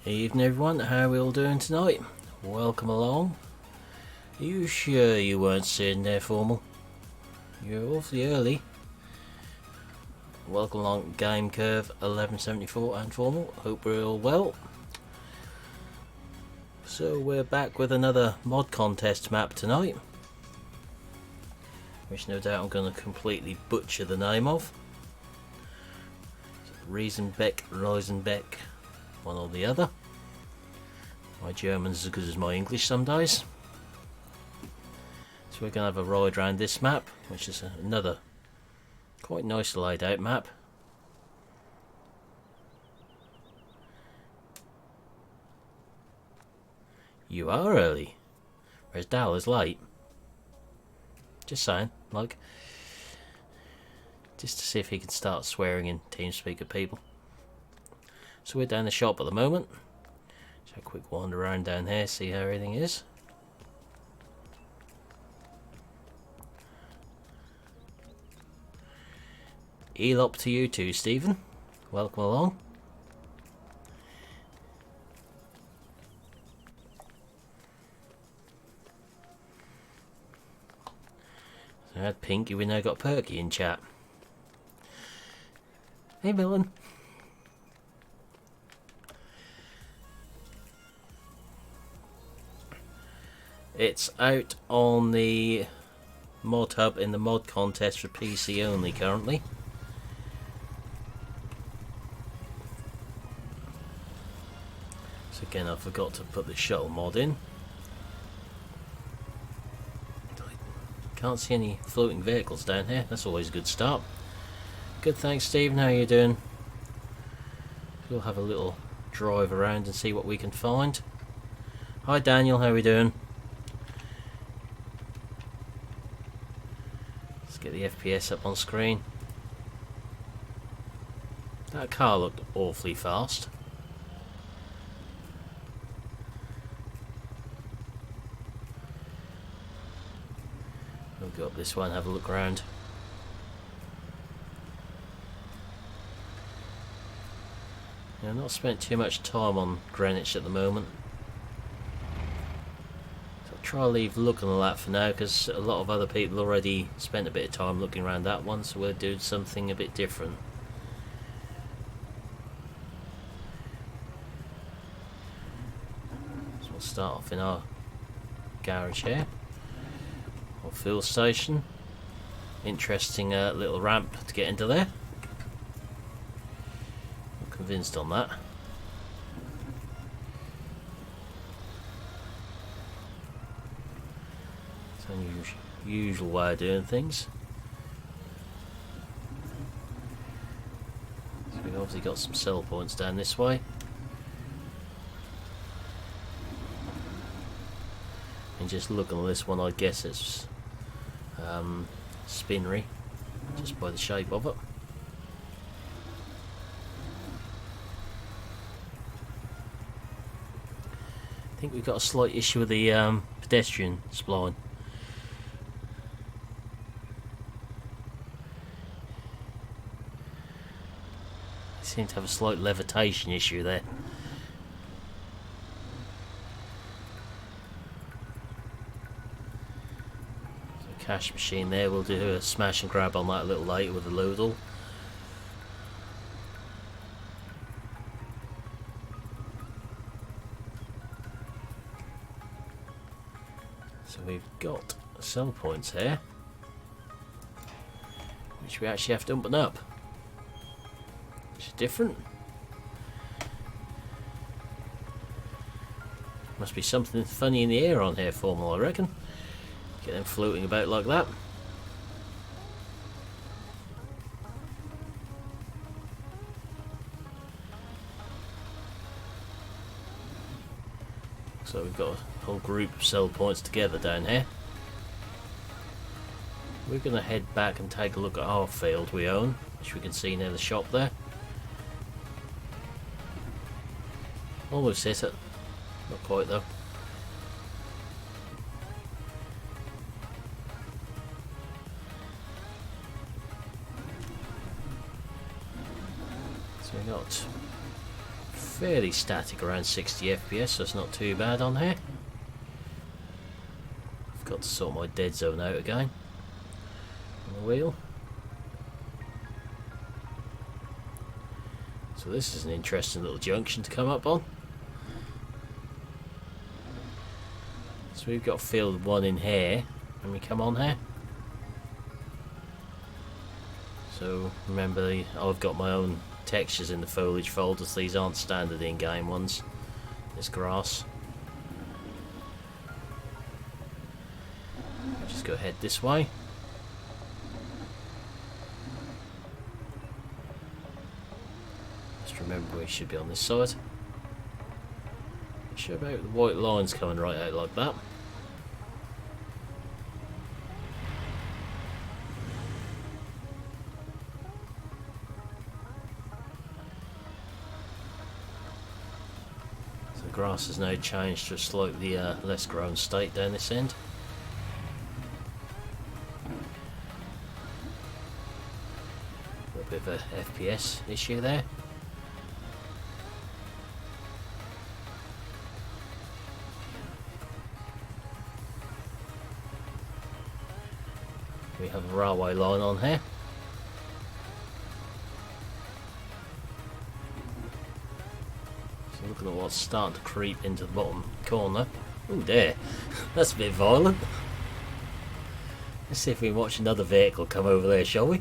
Evening everyone, how are we all doing tonight? Welcome along. Are you sure you weren't sitting there formal? You're awfully early. Welcome along Game Curve 1174 and formal. Hope we're all well. So we're back with another mod contest map tonight, which no doubt I'm going to completely butcher the name of. Riesenbeck, one or the other. My German's as good as my English some days. So we're going to have a ride around this map, which is another quite nice laid out map. You are early, whereas Dal is late. Just saying, like, just to see if he can start swearing in TeamSpeak at people. So we're down the shop at the moment. Just have a quick wander around down here, see how everything is. Elop to you too, Stephen. Welcome along. So I had Pinky, we now got Perky in chat. Hey Millen. It's out on the mod hub in the mod contest for PC only currently. So again, I forgot to put the shuttle mod in. Can't see any floating vehicles down here. That's always a good start. Good, thanks Stephen, how are you doing? We'll have a little drive around and see what we can find. Hi Daniel, how are we doing? Let's get the FPS up on screen. That car looked awfully fast. We'll go up this one, have a look around. I've not spent too much time on Greenwich at the moment, so I'll try to leave looking at that for now, because a lot of other people already spent a bit of time looking around that one, so we'll do something a bit different. So we'll start off in our garage here, or fuel station. Interesting little ramp to get into there. Convinced on that. It's an usual way of doing things. So we've obviously got some sell points down this way. And just looking at this one, I guess it's spinnery, just by the shape of it. I think we've got a slight issue with the pedestrian spline. They seem to have a slight levitation issue there. So cash machine there, we'll do a smash and grab on that a little later with the loadle. So we've got sell points here, which we actually have to open up, which is different. Must be something funny in the air on here, formal, I reckon. Get them floating about like that. So we've got a whole group of sell points together down here. We're going to head back and take a look at our field we own, which we can see near the shop there. Almost hit it. Not quite though. So we got fairly static, around 60 FPS, so it's not too bad on here. I've got to sort my dead zone out again on the wheel. So this is an interesting little junction to come up on. So we've got field 1 in here, and we come on here. So remember, I've got my own textures in the foliage folders. These aren't standard in-game ones. This grass. I'll just go ahead this way. Just remember we should be on this side. Not sure about the white lines coming right out like that. Grass has now changed to a slightly less grown state down this end. A little bit of a FPS issue there. We have a railway line on here. Looking at what's starting to creep into the bottom corner. Oh, there. That's a bit violent. Let's see if we can watch another vehicle come over there, shall we?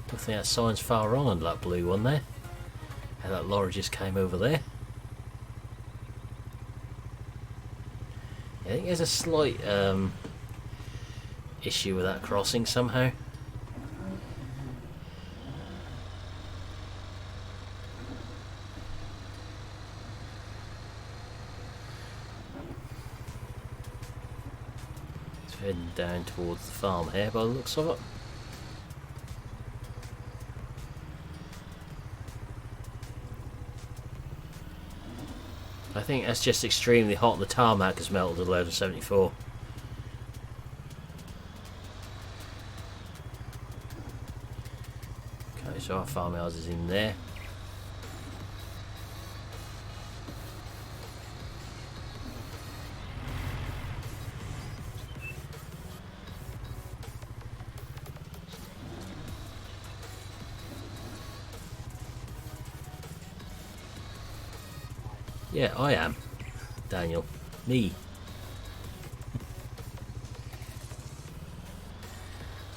Don't think that sign's far wrong on that blue one there. How that lorry just came over there. I think there's a slight issue with that crossing somehow. Heading down towards the farm here by the looks of it. I think that's just extremely hot and the tarmac has melted at 1174. Okay, so our farmhouse is in there. Yeah, I am. Daniel. Me.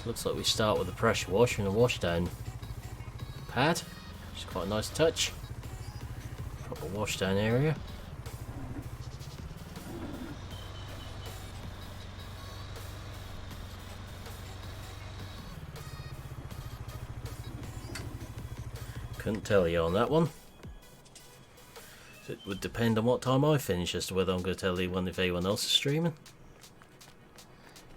Looks like we start with the pressure washer and a washdown pad, which is quite a nice touch. Proper washdown area. Couldn't tell you on that one. It would depend on what time I finish as to whether I'm going to tell you if anyone else is streaming.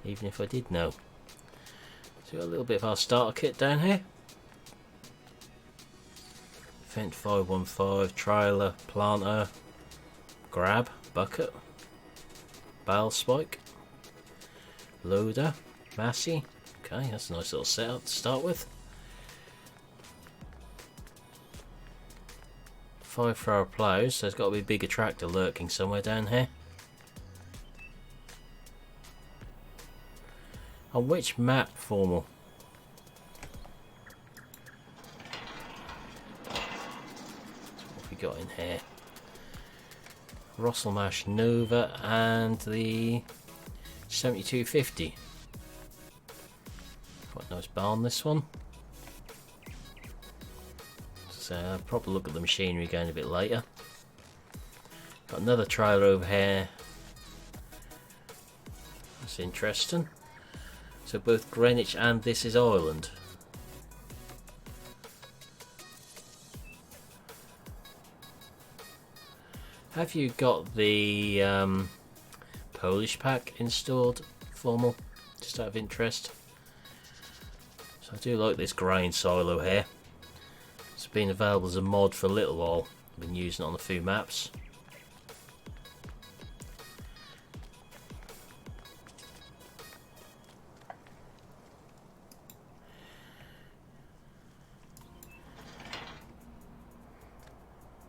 Even if I did know. So we've got a little bit of our starter kit down here. Vent 515, trailer, planter, grab, bucket, bale spike, loader, massey. Okay, that's a nice little setup to start with. 5 for our plows, so there's got to be a bigger tractor lurking somewhere down here. On which map, Formal? What have we got in here? Rosselmash Nova and the 7250. Quite nice barn, this one. So I'll probably look at the machinery again a bit later. Got another trailer over here. That's interesting. So both Greenwich and this is Ireland. Have you got the Polish pack installed, Formal? Just out of interest. So I do like this grain silo here. It's been available as a mod for a little while. I've been using it on a few maps.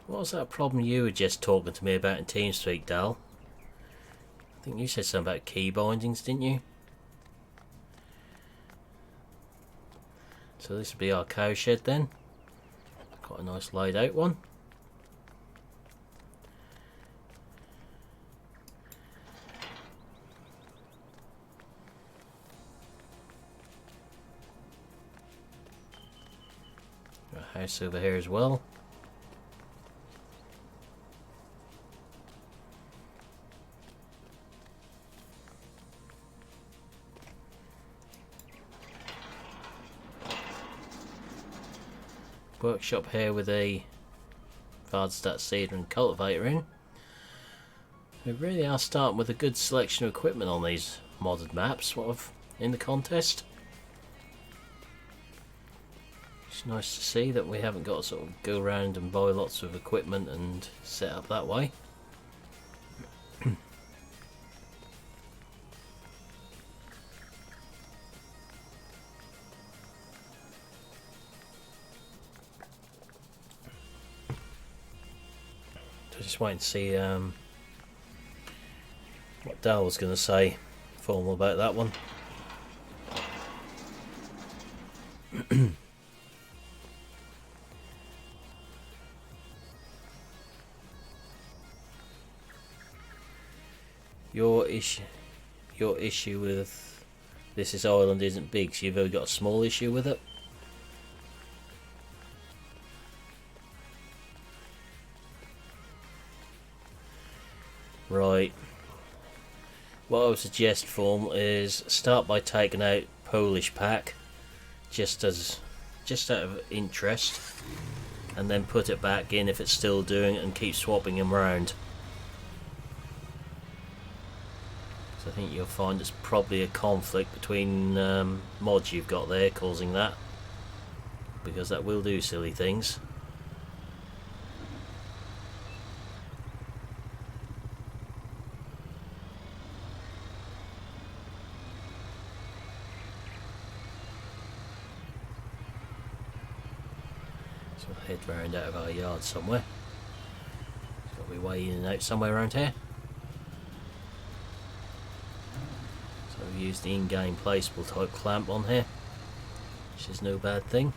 What was that problem you were just talking to me about in TeamSpeak, Dal? I think you said something about key bindings, didn't you? So this will be our cow shed then. Quite a nice laid out one. Got a house over here as well. Workshop here with a Vardstat seeder and cultivator in. We really are starting with a good selection of equipment on these modded maps in the contest. It's nice to see that we haven't got to sort of go around and buy lots of equipment and set up that way. Just waiting to see what Dal was going to say formal about that one. Your issue with this island isn't big, so you've only got a small issue with it. Right. What I would suggest, Form, is start by taking out Polish pack, just out of interest, and then put it back in if it's still doing it, and keep swapping them around. So I think you'll find it's probably a conflict between mods you've got there causing that, because that will do silly things. Head round out of our yard somewhere. It's got to be way in and out somewhere around here. So we've used the in-game placeable type clamp on here, which is no bad thing.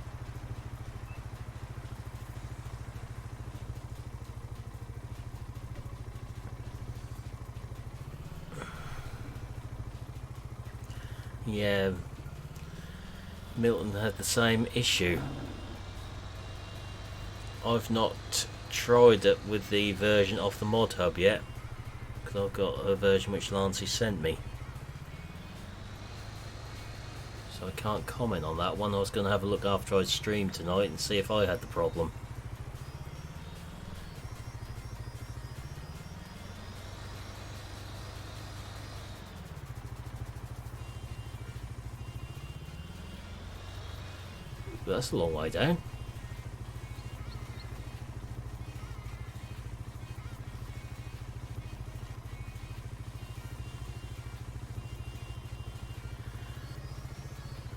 Yeah, Milton had the same issue. I've not tried it with the version off the mod hub yet, because I've got a version which Lancey sent me, so I can't comment on that one. I was going to have a look after I stream tonight and see if I had the problem. But that's a long way down.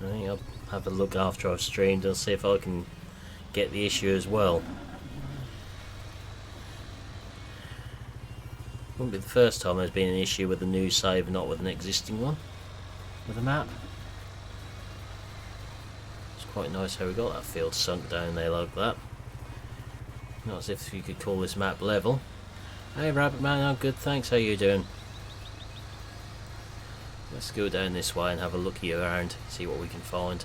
I'll have a look after I've streamed and see if I can get the issue as well. Wouldn't be the first time there's been an issue with a new save and not with an existing one with a map. It's quite nice how we got that field sunk down there like that. Not as if you could call this map level. Hey Rabbit Man, I'm good, thanks, how you doing? Let's go down this way and have a looky around, see what we can find.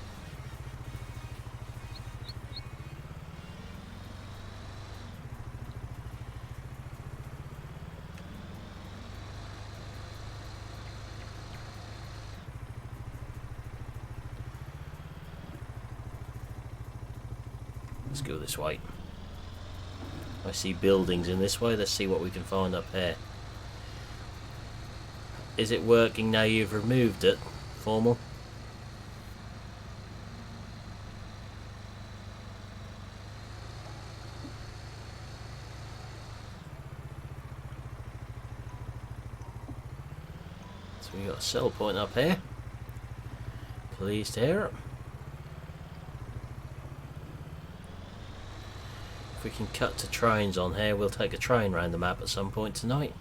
Let's go this way. I see buildings in this way, let's see what we can find up here. Is it working now you've removed it, Formal? So we got a sell point up here. Pleased to hear it. If we can cut to trains on here, we'll take a train around the map at some point tonight.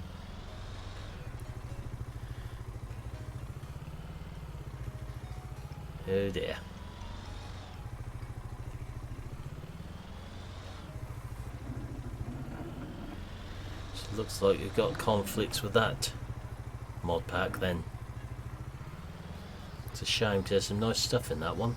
Oh dear. So it looks like we've got conflicts with that mod pack then. It's a shame because there's some nice stuff in that one.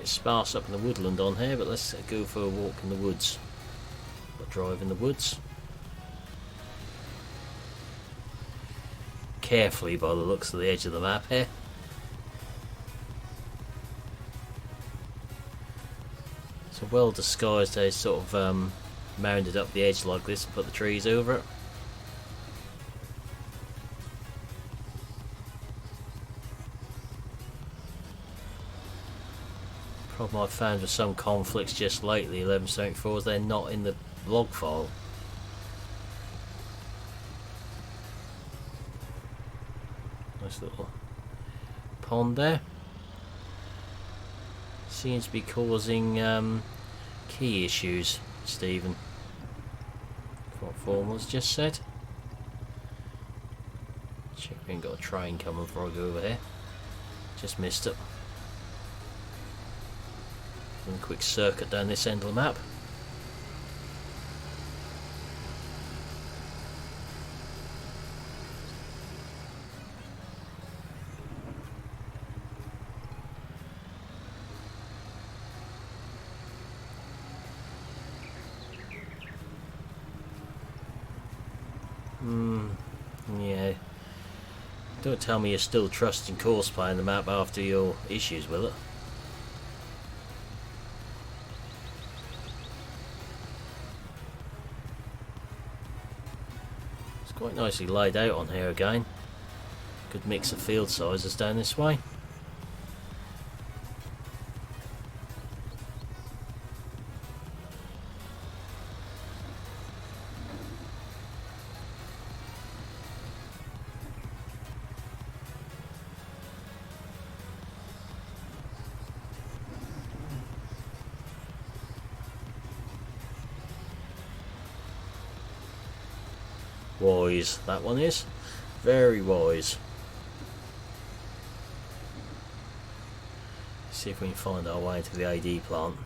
Sparse up in the woodland on here, but let's go for a walk in the woods. Or drive in the woods. Carefully by the looks of the edge of the map here. So well disguised, they sort of mounded up the edge like this and put the trees over it. Problem I've found with some conflicts just lately, 1174s, they're not in the log file. Nice little pond there. Seems to be causing key issues, Stephen. What Formula's just said. Check we ain't got a train coming before I go over here. Just missed it. One quick circuit down this end of the map. Yeah. Don't tell me you're still trusting Corsair in the map after your issues with it. Quite nicely laid out on here again. Good mix of field sizes down this way. Wise, that one is. Very wise. See if we can find our way to the AD plant.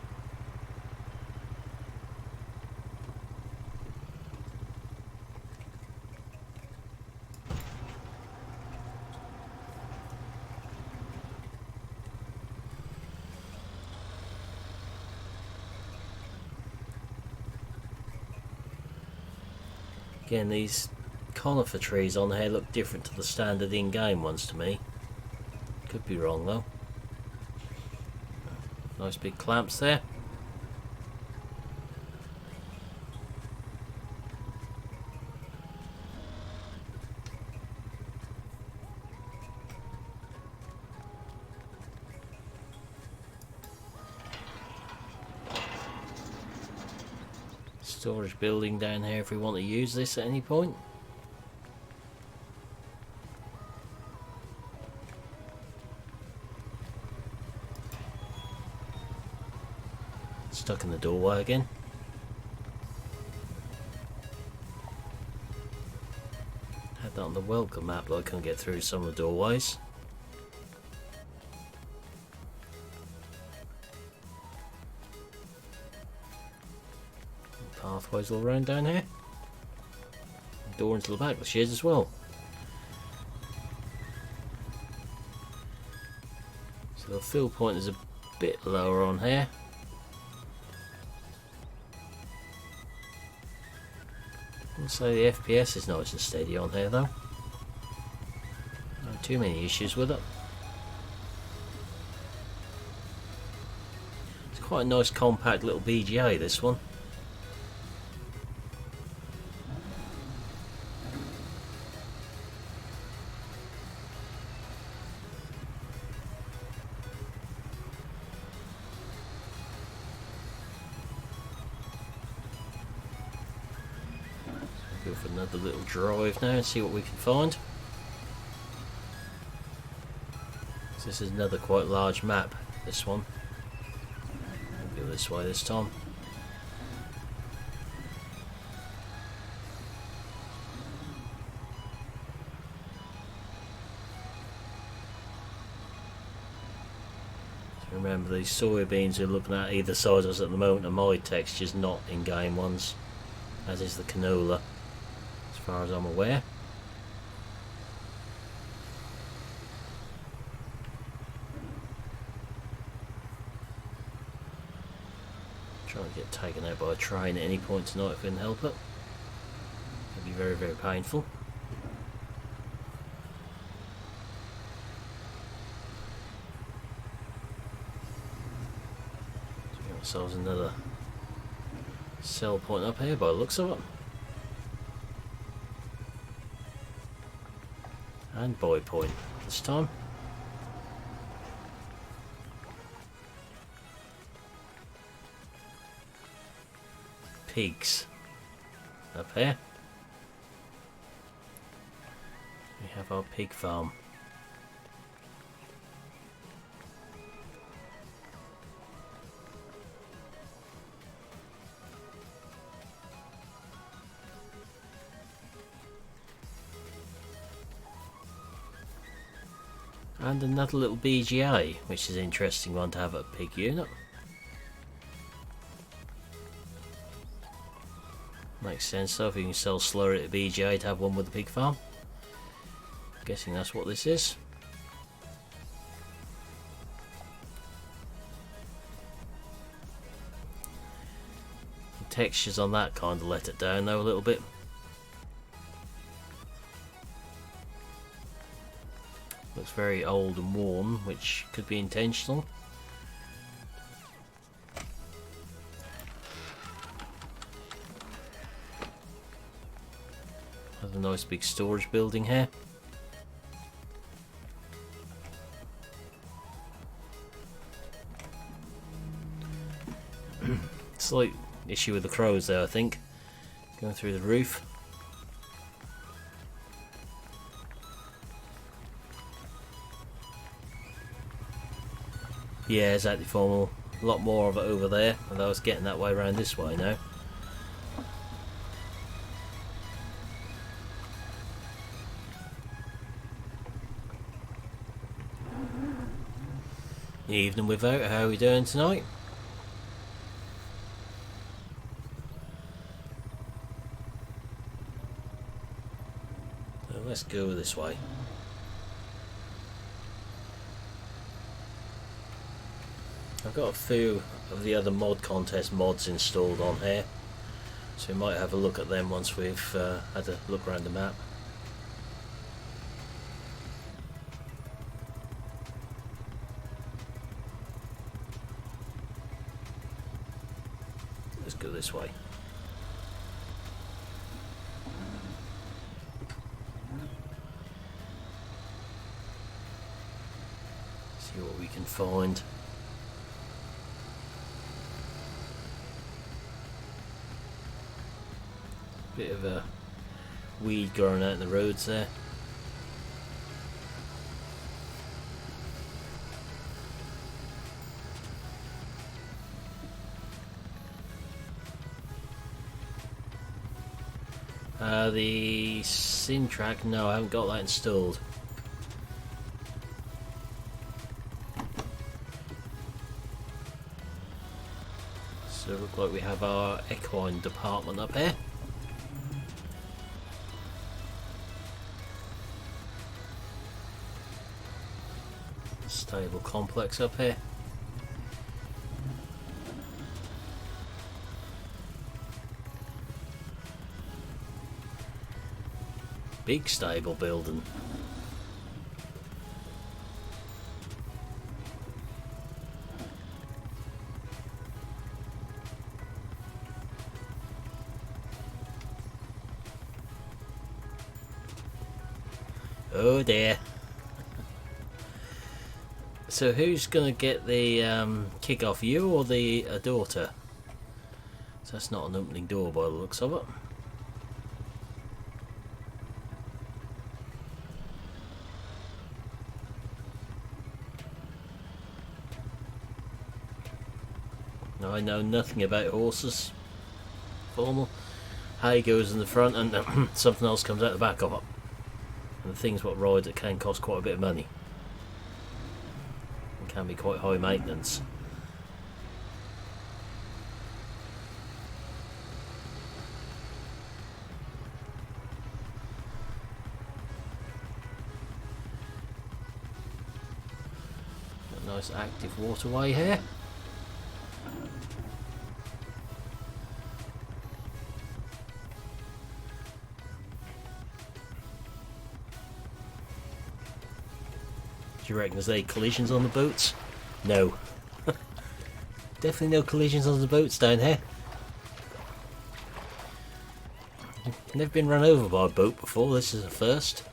Again, these conifer trees on here look different to the standard in-game ones to me. Could be wrong though. Nice big clamps there. Storage building down here if we want to use this at any point. Stuck in the doorway again. Had that on the welcome map, but I couldn't get through some of the doorways. Pathways all around down here. Door into the back of the shed as well. So the fill point is a bit lower on here. I'd say the FPS is nice and steady on here though. Not too many issues with it. It's quite a nice compact little BGA, this one. for another little drive now and see what we can find. So this is another quite large map, this one. We'll go this way this time. Remember, these soybeans we're looking at either side of us at the moment are my textures, not in-game ones, as is the canola, as far as I'm aware. Trying to get taken out by a train at any point tonight if I can help it. It'd be very, very painful. Ourselves another sell point up here by the looks of it, and buy point this time. Pigs up here. We have our pig farm. And another little BGA, which is an interesting one to have at a pig unit. Makes sense though, if you can sell slurry at a BGA to have one with the pig farm. I'm guessing that's what this is. The textures on that kind of let it down though a little bit. Looks very old and worn, which could be intentional. Has a nice big storage building here. Slight issue with the crows there, I think. Going through the roof. Yeah, exactly, formal. A lot more of it over there, and I was getting that way around this way now. Evening without, how are we doing tonight? So let's go this way. I've got a few of the other mod contest mods installed on here, so we might have a look at them once we've had a look around the map. Let's go this way. See what we can find. Bit of a weed growing out in the roads there. The sim track, no, I haven't got that installed. So it looks like we have our equine department up here. Stable complex up here. Big stable building. Oh dear. So who's gonna get the kick off, you or the daughter? So that's not an opening door by the looks of it. I know nothing about horses. Formal. Hay goes in the front and something else comes out the back of it. And the things what ride that can cost quite a bit of money. And can be quite high maintenance. A nice active waterway here. Do you reckon there's any collisions on the boats? No. Definitely no collisions on the boats down here. Never been run over by a boat before, this is a first.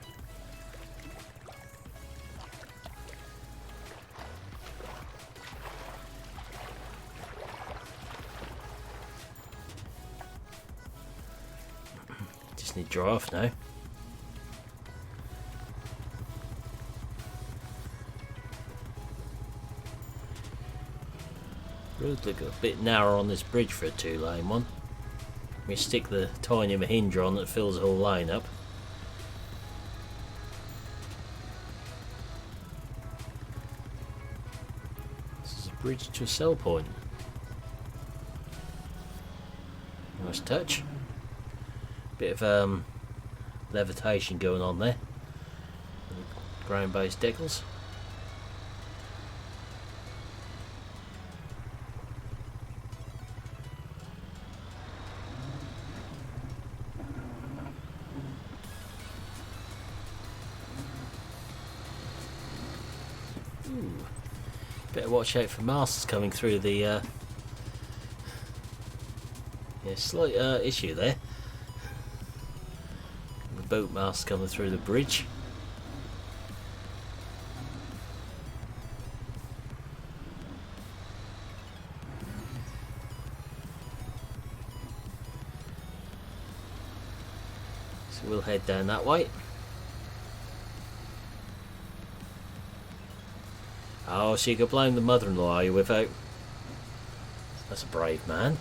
Just need to dry off now. Road look a bit narrow on this bridge for a 2-lane one. We stick the tiny Mahindra on that fills the whole lane up. This is a bridge to a sell point. Nice touch. Bit of levitation going on there. Ground based decals. Better watch out for masts coming through the slight issue there. The boat masts coming through the bridge. So we'll head down that way. Oh, so you could blame the mother-in-law, are you, without? That's a brave man.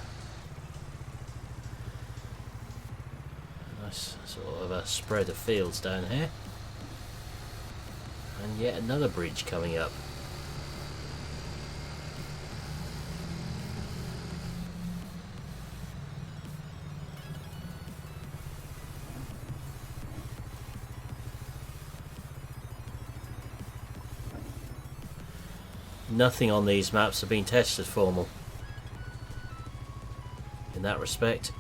Nice sort of a spread of fields down here. And yet another bridge coming up. Nothing on these maps have been tested formal in that respect.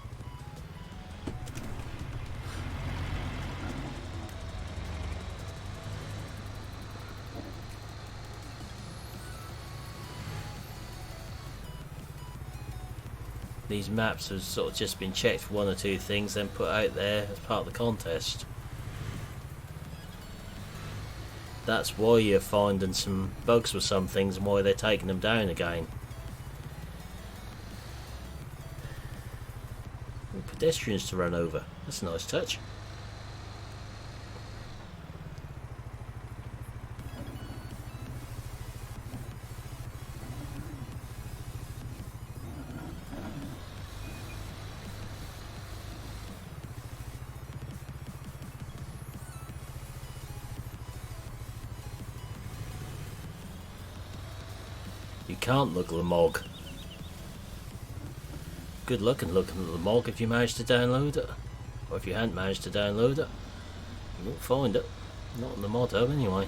These maps have sort of just been checked for one or two things, then put out there as part of the contest. That's why you're finding some bugs with some things and why they're taking them down again. And pedestrians to run over. That's a nice touch. You can't look at the MOG. Good luck in looking at the MOG if you manage to download it. Or if you hadn't managed to download it, you won't find it. Not in the mod hub anyway.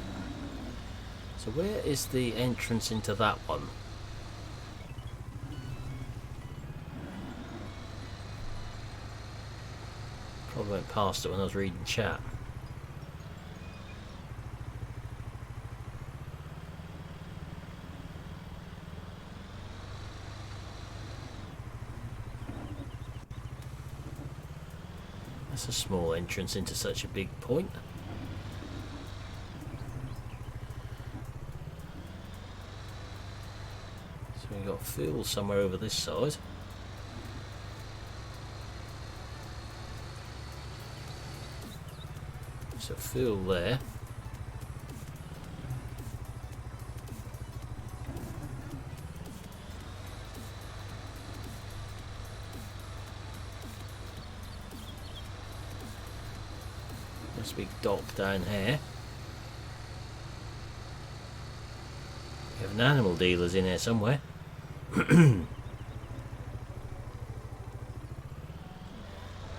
So where is the entrance into that one? Probably went past it when I was reading chat. That's a small entrance into such a big point. So we've got fuel somewhere over this side. So fuel there. Nice big dock down here. We have an animal dealer's in here somewhere.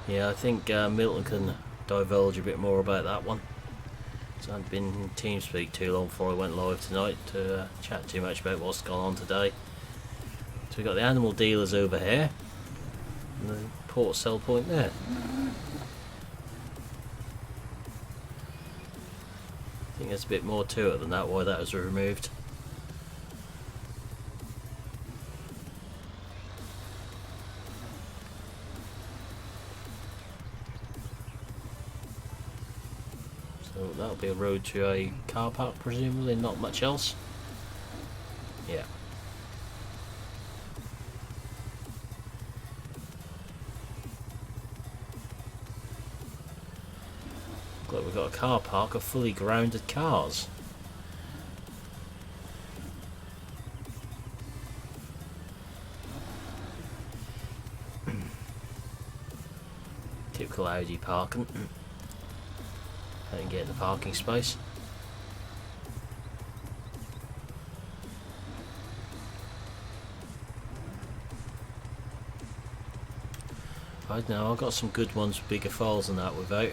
Yeah, I think Milton can divulge a bit more about that one. So I haven't been in TeamSpeak too long before I went live tonight to chat too much about what's gone on today. So we've got the animal dealers over here and the port sell point there. I think there's a bit more to it than that, why that was removed. So that'll be a road to a car park, presumably, not much else. Yeah. Look like we've got a car park of fully grounded cars. Typical Audi parking. I didn't get in the parking space. I don't know, I've got some good ones with bigger files than that without.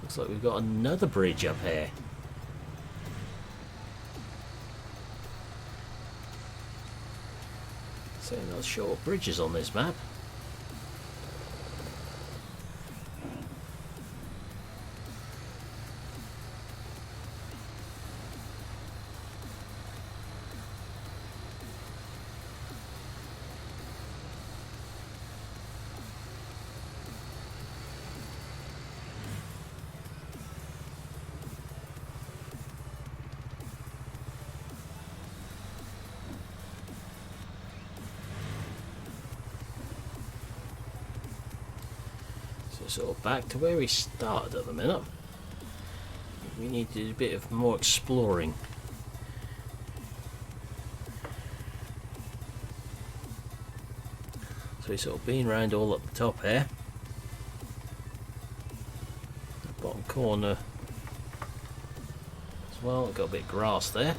Looks like we've got another bridge up here. Seeing those short bridges on this map. Sort of back to where we started at the minute. We need to do a bit of more exploring. So we've sort of been around all up the top here. The bottom corner as well, got a bit of grass there.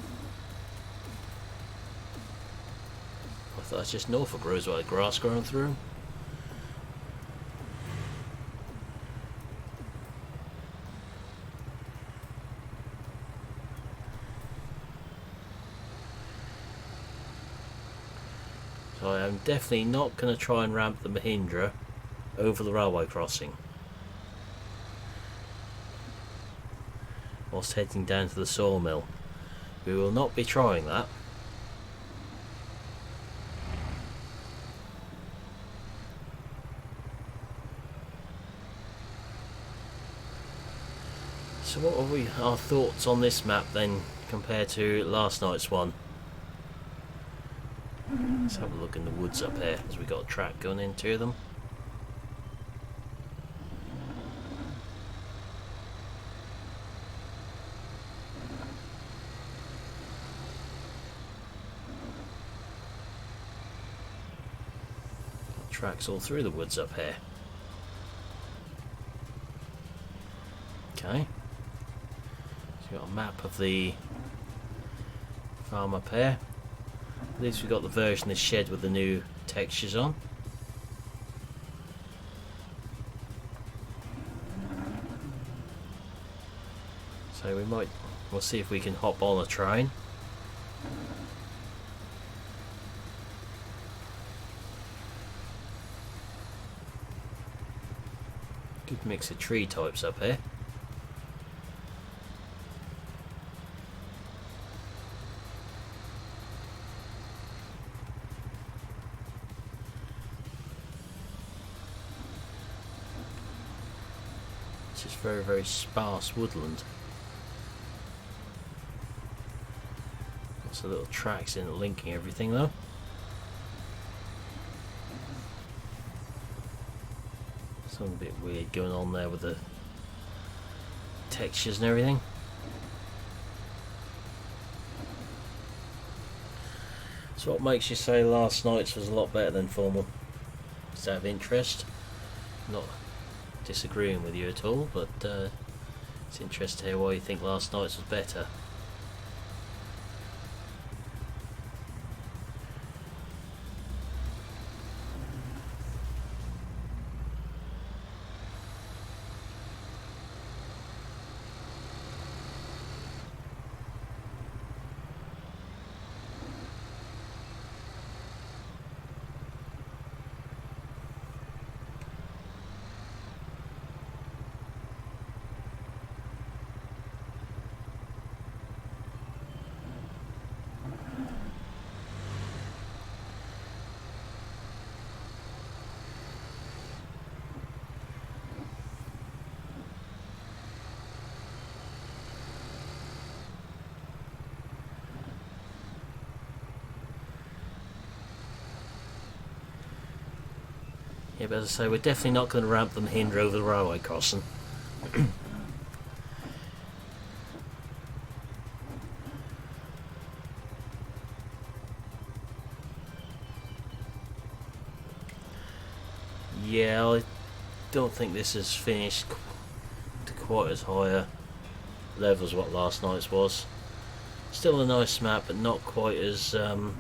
I thought it's just Norfolk roads where the grass growing through. So I am definitely not going to try and ramp the Mahindra over the railway crossing whilst heading down to the sawmill. We will not be trying that. So what are our thoughts on this map then compared to last night's one? Let's have a look in the woods up here, as we've got a track going into them. Got tracks all through the woods up here. Okay. So we've got a map of the farm up here. At least we've got the version of this shed with the new textures on. So we'll see if we can hop on a train. Good mix of tree types up here. It's just very, very sparse woodland. Lots of little tracks in it linking everything though. Something a bit weird going on there with the textures and everything. So what makes you say last night's was a lot better than formal? Is that of interest? Not disagreeing with you at all, but it's interesting to hear why you think last night's was better. Yeah, but as I say, we're definitely not going to ramp them hinder over the railway crossing. Yeah, I don't think this is finished to quite as high a level as what last night's was. Still a nice map, but not quite as well,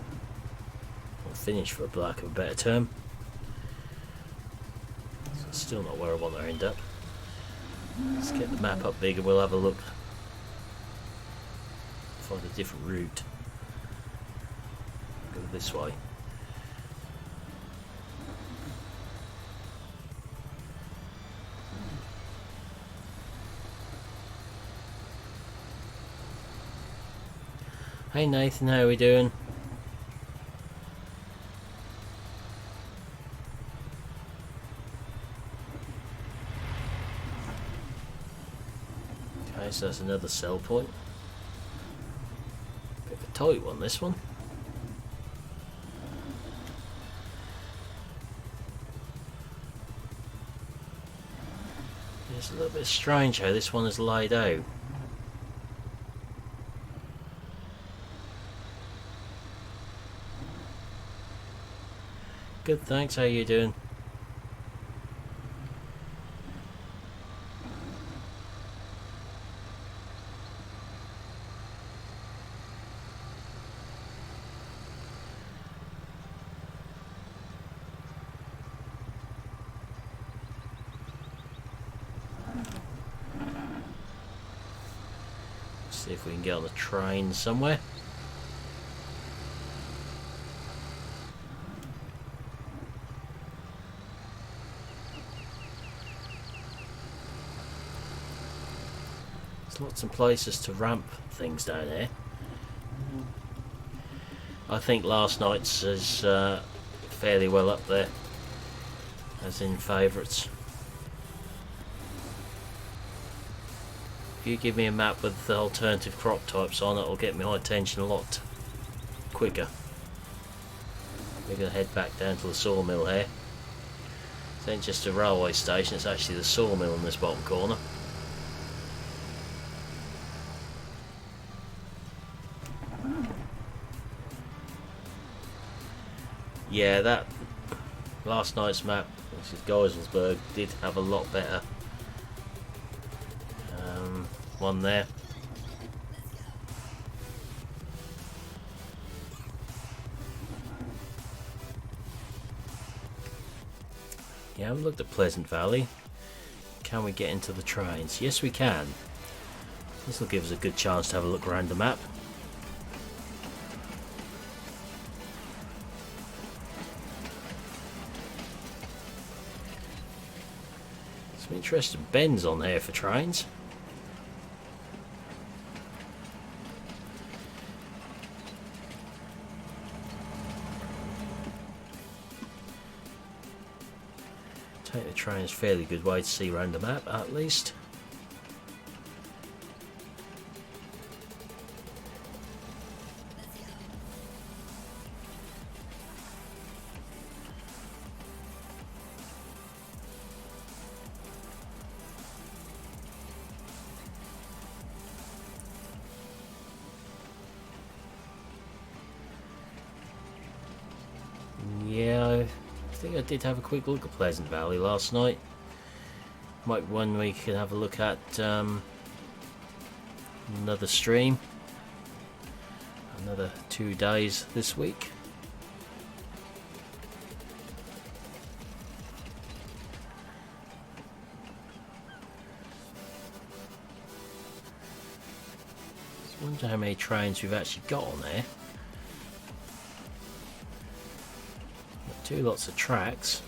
finished, for lack of a better term. Still not where I want to end up. Let's get the map up big and we'll have a look. Find a different route. Go this way. Hey Nathan, how are we doing? Okay, so that's another sell point. Bit of a tight one, this one. It's a little bit strange how this one is laid out. Good, thanks. How you doing? See if we can get on the train somewhere. There's lots of places to ramp things down here. I think last night's is fairly well up there, as in favourites. If you give me a map with the alternative crop types on, it'll get my attention a lot quicker. We're going to head back down to the sawmill here. It ain't just a railway station, it's actually the sawmill in this bottom corner. Yeah, that last night's map, which is Geiselsberg, did have a lot better one there. Yeah, I've looked at Pleasant Valley. Can we get into the trains? Yes, we can. This will give us a good chance to have a look around the map. Some interesting bends on here for trains. Take the train is a fairly good way to see around the map, at least. think I did have a quick look at Pleasant Valley last night. Might be one we can have a look at another stream. Another 2 days this week. I wonder how many trains we've actually got on there. Lots of tracks.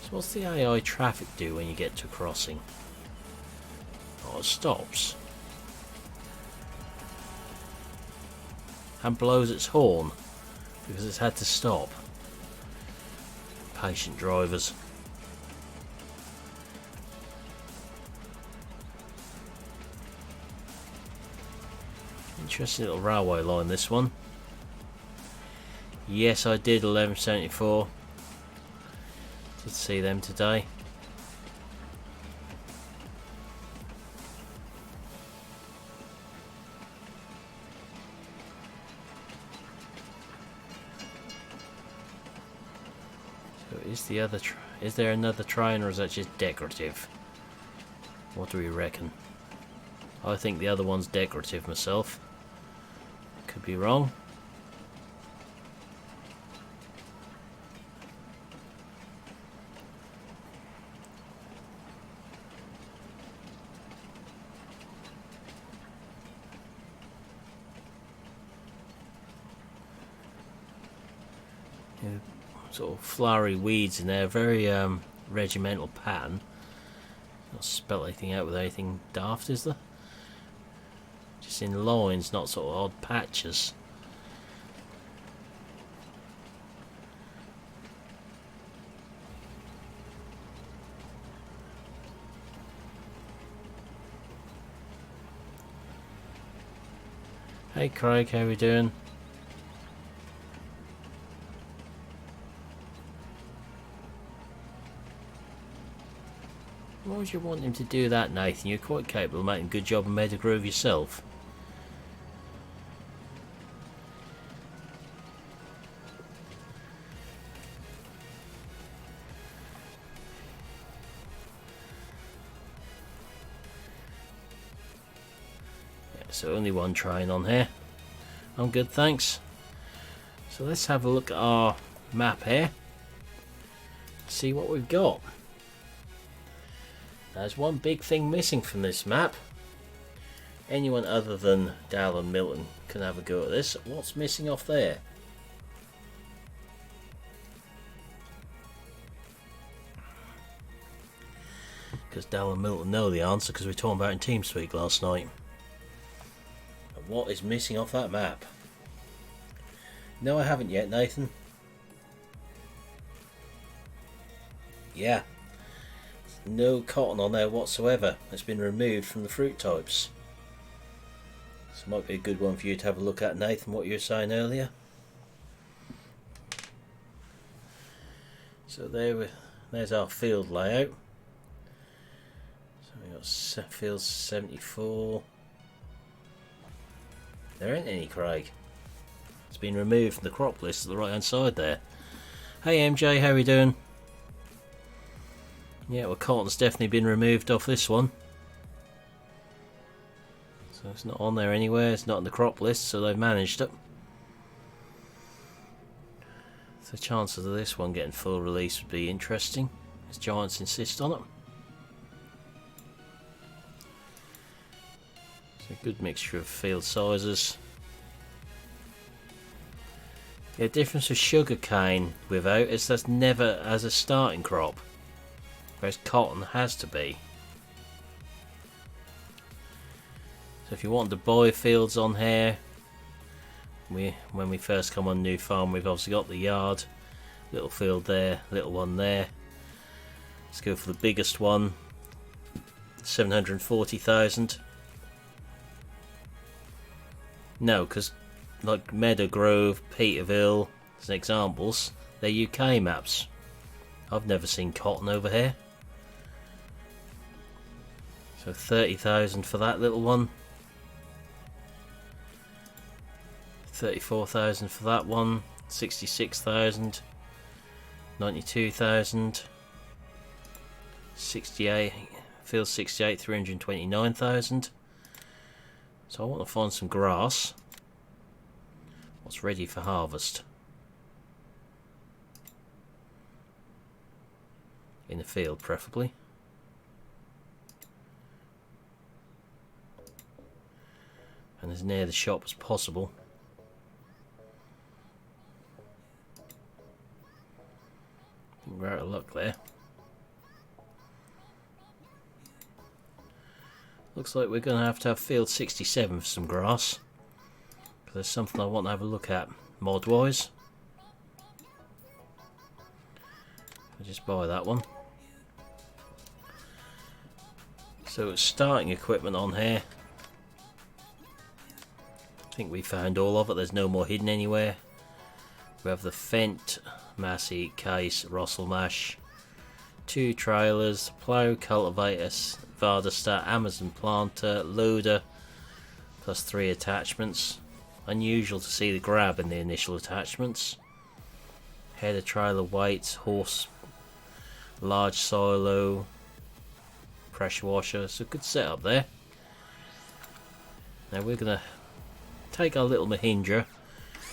So what's the AI traffic do when you get to a crossing? Oh, it stops. And blows its horn because it's had to stop. Patient drivers. Interesting little railway line, this one. Yes, I did 1174. Did see them today. Is there another train, or is that just decorative? What do we reckon? I think the other one's decorative myself. Could be wrong. Sort of flowery weeds in there, very regimental pattern. Not spell anything out with anything daft, is there? Just in lines, not sort of odd patches. Hey Craig, how we doing? Why would you want him to do that, Nathan? You're quite capable of making a good job of Metagroove yourself. Yeah, so only one train on here. I'm good, thanks. So let's have a look at our map here. See what we've got. There's one big thing missing from this map. Anyone other than Dal and Milton can have a go at this. What's missing off there? Because Dal and Milton know the answer because we were talking about it in TeamSpeak last night. And what is missing off that map? No, I haven't yet, Nathan. Yeah. No cotton on there whatsoever. It's been removed from the fruit types. This might be a good one for you to have a look at, Nathan, what you were saying earlier. So there's our field layout. So we got field 74. There ain't any, Craig. It's been removed from the crop list at the right hand side there. Hey MJ, how are we doing? Yeah, well, cotton's definitely been removed off this one. So it's not on there anywhere, it's not on the crop list, so they've managed it. So the chances of this one getting full release would be interesting, as Giants insist on it. It's a good mixture of field sizes. The difference with sugarcane without is that's never as a starting crop. Whereas cotton has to be. So if you want to buy fields on here, when we first come on new farm, we've obviously got the yard, little field there, little one there. Let's go for the biggest one, 740,000. No, because like Meadow Grove, Peterville, as examples, they're UK maps. I've never seen cotton over here. So 30,000 for that little one. 34,000 for that one. 66,000. 92,000. 68. Field 68. 329,000. So I want to find some grass. What's ready for harvest? In the field, preferably. And as near the shop as possible. We're out of luck there. Looks like we're going to have field 67 for some grass. There's something I want to have a look at mod wise. I'll just buy that one. So it's starting equipment on here. I think we found all of it. There's no more hidden anywhere. We have the Fent, Massey, Case, Russell Mash, 2 trailers, plough, cultivator, Vardastar, Amazon planter, loader, plus 3 attachments. Unusual to see the grab in the initial attachments. Header, trailer, weights, horse, large silo, pressure washer. It's a good setup there. Now we're going to take our little Mahindra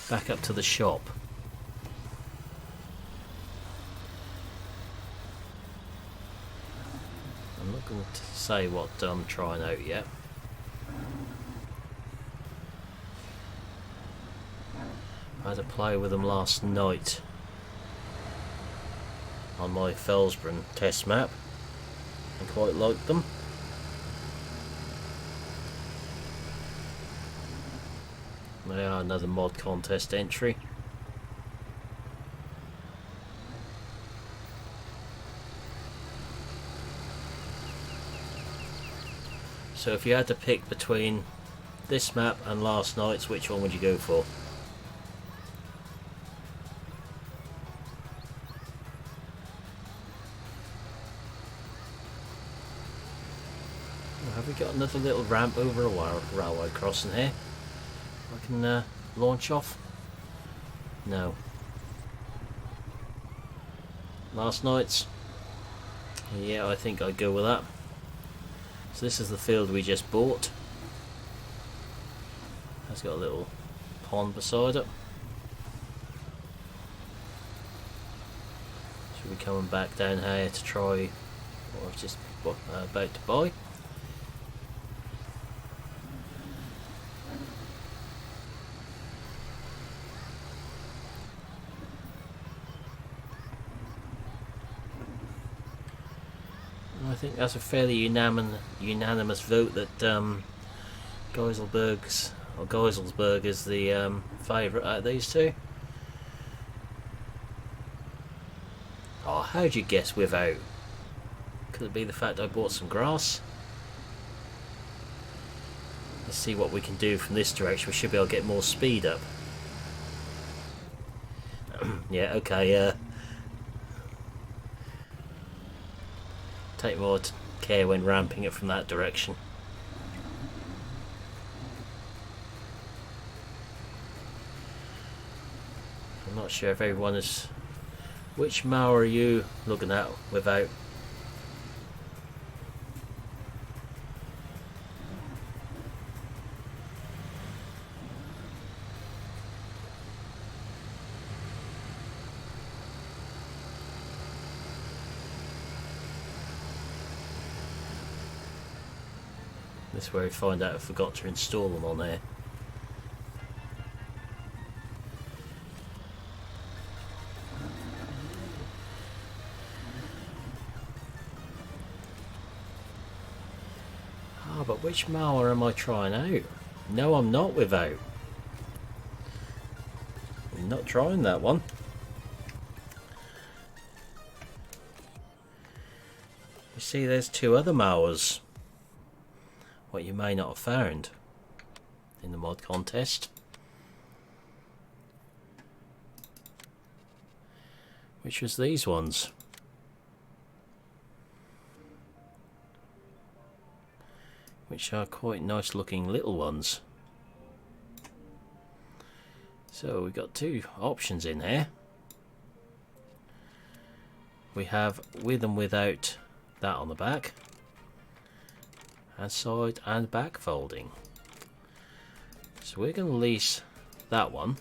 back up to the shop. I'm not going to say what I'm trying out yet. I had to play with them last night on my Felsbrunn test map and quite liked them. They are another mod contest entry. So if you had to pick between this map and last night's, which one would you go for? Have we got another little ramp over a railway crossing here I can launch off? No. Last night's? Yeah, I think I'd go with that. So this is the field we just bought. It's got a little pond beside it. Should be coming back down here to try what I've just about to buy. I think that's a fairly unanimous vote that Geiselberg is the favourite out of these two. Oh, how'd you guess without? Could it be the fact I bought some grass? Let's see what we can do from this direction. We should be able to get more speed up. Yeah, okay, take more care when ramping it from that direction. I'm not sure if everyone is... Which mower are you looking at without? This is where we find out I forgot to install them on there. Ah, but which mower am I trying out? No, I'm not without. I'm not trying that one. You see, there's 2 other mowers. What you may not have found in the mod contest, which was these ones. which are quite nice looking little ones. So we've got two options in here. We have with and without that on the back, and side and back folding. So we're going to lease that one.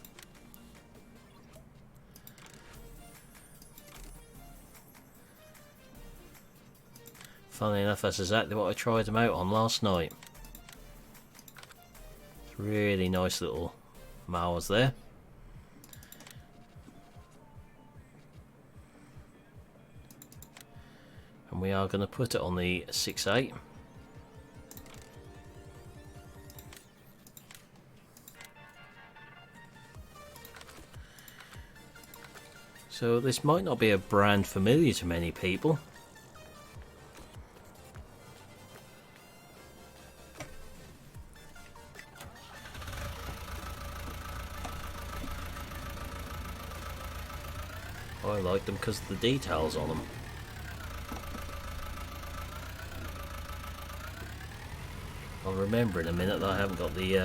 Funnily enough, that's exactly what I tried them out on last night. Really nice little mowers there. And we are going to put it on the 6.8. So this might not be a brand familiar to many people. I like them because of the details on them. I'll remember in a minute that I haven't got the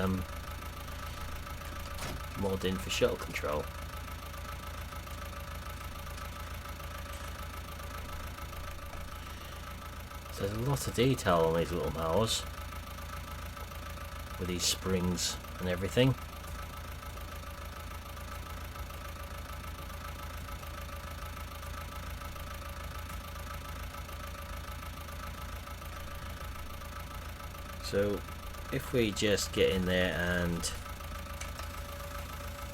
mod in for shuttle control. So there's a lot of detail on these little mowers with these springs and everything. So if we just get in there and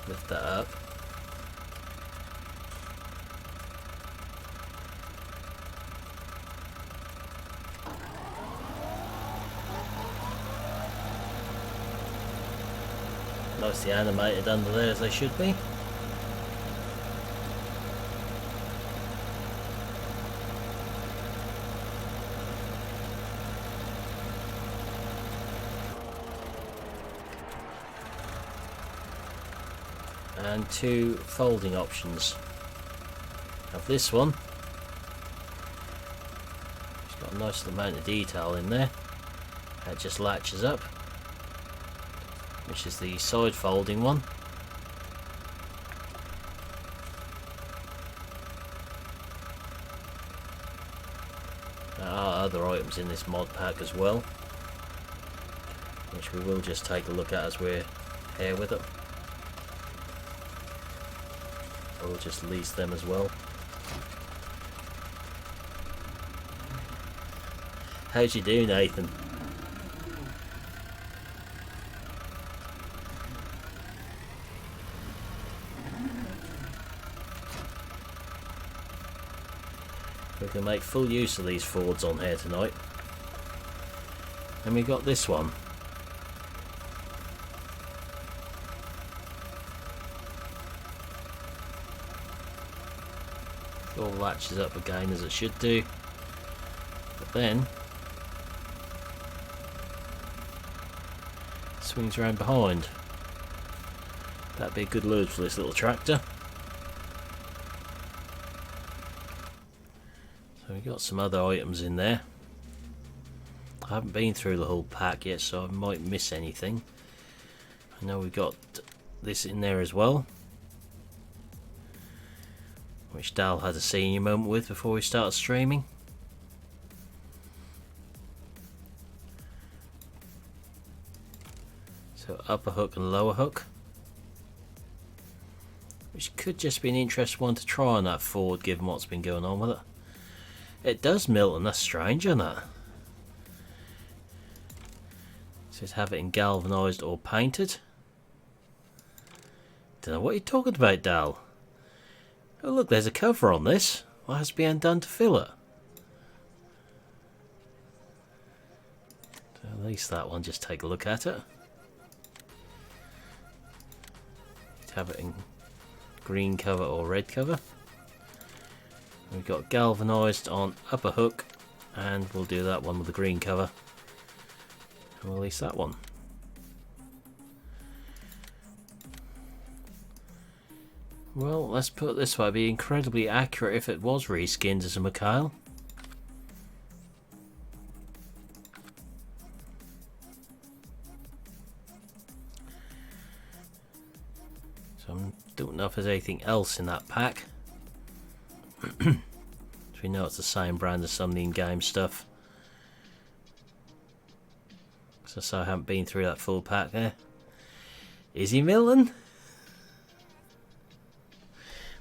lift that up, nicely animated under there as they should be. And two folding options. Have this one, it's got a nice amount of detail in there. It just latches up, which is the side folding one. There are other items in this mod pack as well, which we will just take a look at as we're here with it. We'll just lease them as well. How'd you do, Nathan? We can make full use of these Fords on here tonight. And we got this one. It all latches up again as it should do, but then swings around behind. That'd be a good load for this little tractor. So we've got some other items in there. I haven't been through the whole pack yet, so I might miss anything. I know we've got this in there as well, which Dal had a senior moment with before we started streaming. So upper hook and lower hook, which could just be an interesting one to try on that Ford given what's been going on with it. It does melt, and that's strange, isn't it? It says have it in galvanised or painted. Don't know what you're talking about, Dal. Oh look, there's a cover on this. What has to be undone to fill it? So at least that one, just take a look at it. Have it in green cover or red cover. We've got galvanised on upper hook, and we'll do that one with the green cover. And we'll release that one. Well, let's put it this way, it'd be incredibly accurate if it was reskinned as a Mikhail. So I don't know if there's anything else in that pack. So we know it's the same brand as some of the in-game stuff. So I haven't been through that full pack there. Is he Milton?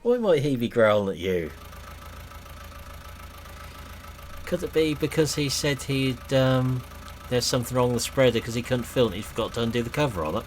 Why might he be growling at you? Could it be because he said he'd there's something wrong with the spreader because he couldn't fill it, he forgot to undo the cover on it?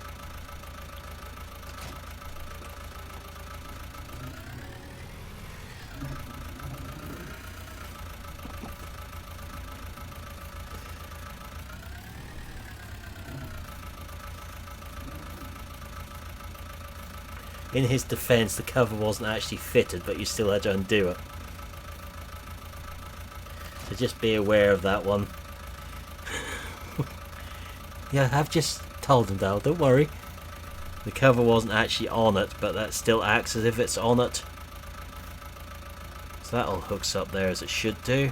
In his defence, the cover wasn't actually fitted, but you still had to undo it. So just be aware of that one. Yeah, I've just told him, Dal, don't worry. The cover wasn't actually on it, but that still acts as if it's on it. So that all hooks up there as it should do.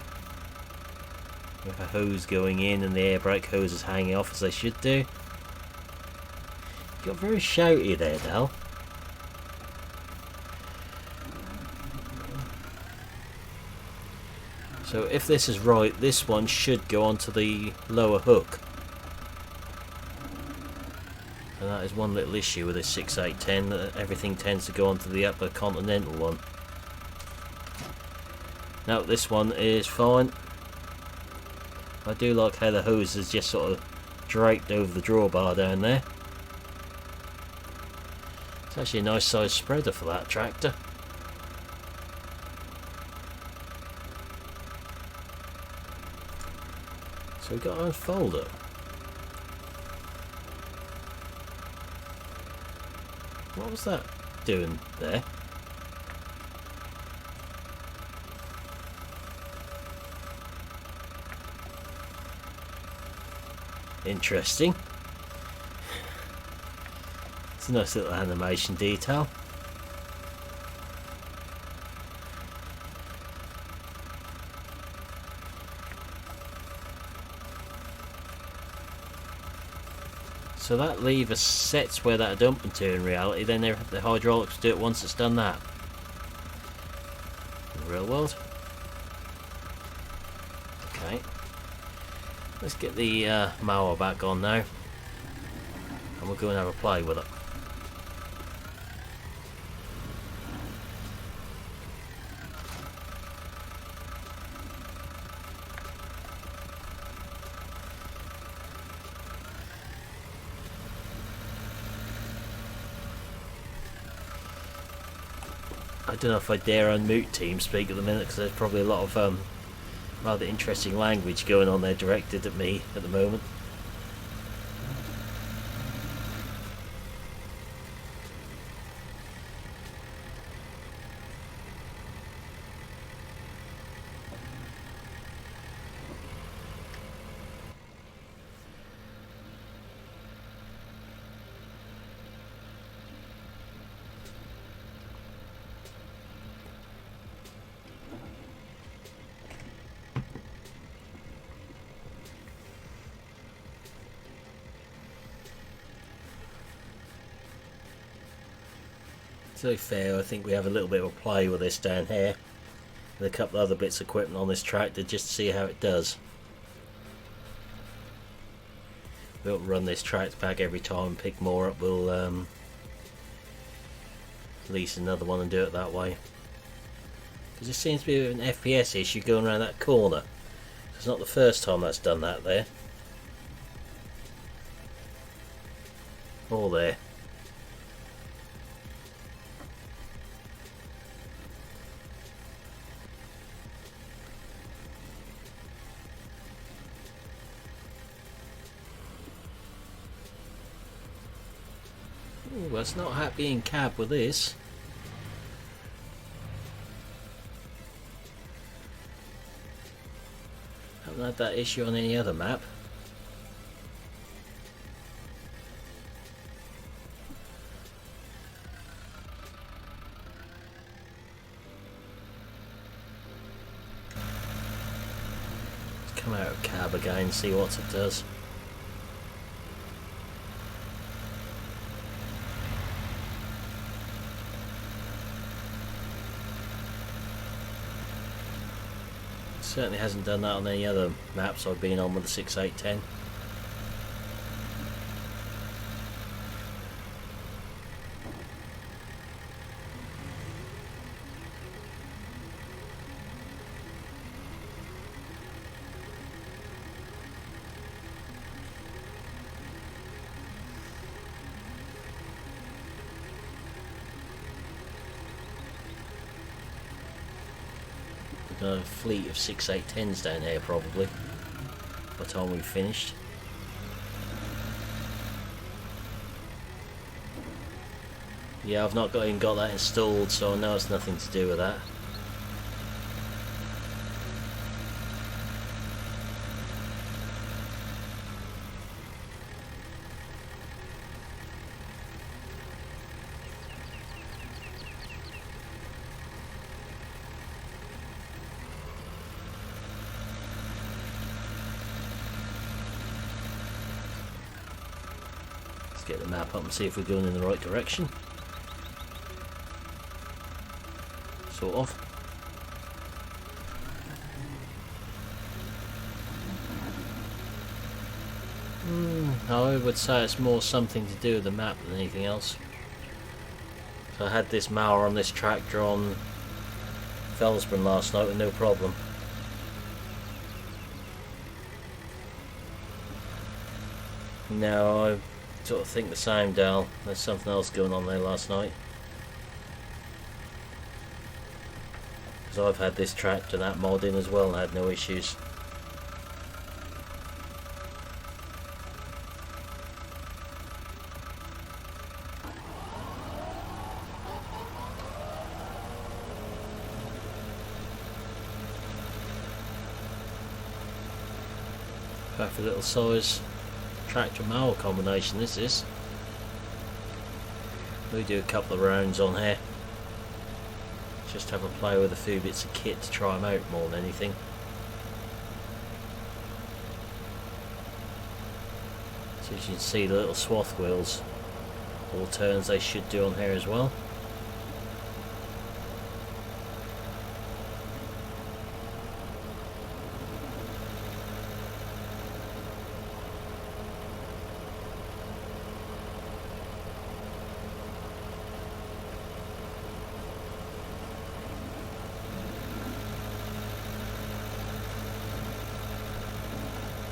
We have a hose going in and the air brake hose is hanging off as they should do. You got very shouty there, Dal. So if this is right, this one should go onto the lower hook. And that is one little issue with this 6810, that everything tends to go onto the upper continental one. Now this one is fine. I do like how the hose is just sort of draped over the drawbar down there. It's actually a nice size spreader for that tractor. So we've got to unfold it. What was that doing there? Interesting. It's a nice little animation detail. So that lever sets where that dumping to in reality, then the hydraulics do it once it's done that. In the real world. Okay. Let's get the mower back on now. And we'll go and have a play with it. I don't know if I dare unmute TeamSpeak at the minute because there's probably a lot of rather interesting language going on there directed at me at the moment. To be fair, I think we have a little bit of a play with this down here with a couple of other bits of equipment on this tractor just to see how it does. We don't run this tractor back every time and pick more up, we'll lease another one and do it that way. Because there seems to be an FPS issue going around that corner. It's not the first time that's done that there. Or there. Ooh, it's not happy in cab with this. Haven't had that issue on any other map. Let's come out of cab again and see what it does. Certainly hasn't done that on any other maps I've been on with the 6810. A fleet of 6810s down here probably by the time we've finished. Yeah, I've not even got that installed, so I know it's nothing to do with that. Get the map up and see if we're going in the right direction. Sort of. I would say it's more something to do with the map than anything else. So I had this mower on this tractor on Felsburn last night with no problem. No, I sort of think the same, Dal. There's something else going on there last night. Because I've had this tractor, that mod in as well, and had no issues. Perfect little size tractor mower combination this is. We do a couple of rounds on here. Just have a play with a few bits of kit to try them out more than anything. So as you can see, the little swath wheels, all turns they should do on here as well.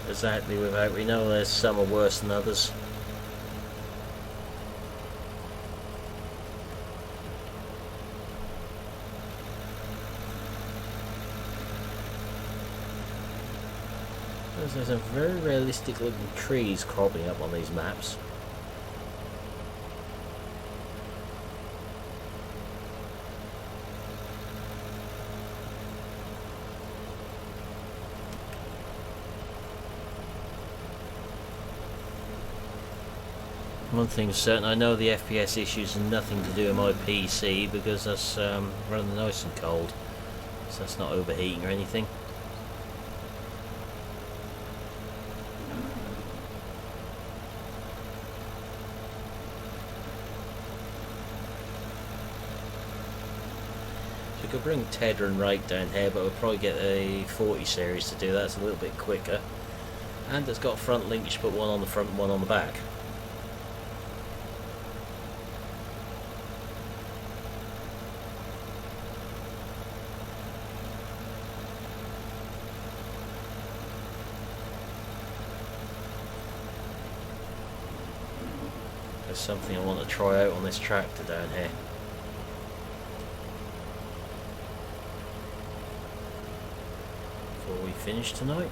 Exactly, without we know there's some are worse than others. There's some very realistic looking trees cropping up on these maps. One thing's certain, I know the FPS issues are nothing to do with my PC because that's running nice and cold, so that's not overheating or anything. So we could bring Tedder and Rake down here, but we'll probably get a 40 series to do that. It's a little bit quicker, and it's got front links, but one on the front and one on the back. There's something I want to try out on this tractor down here. Before we finish tonight.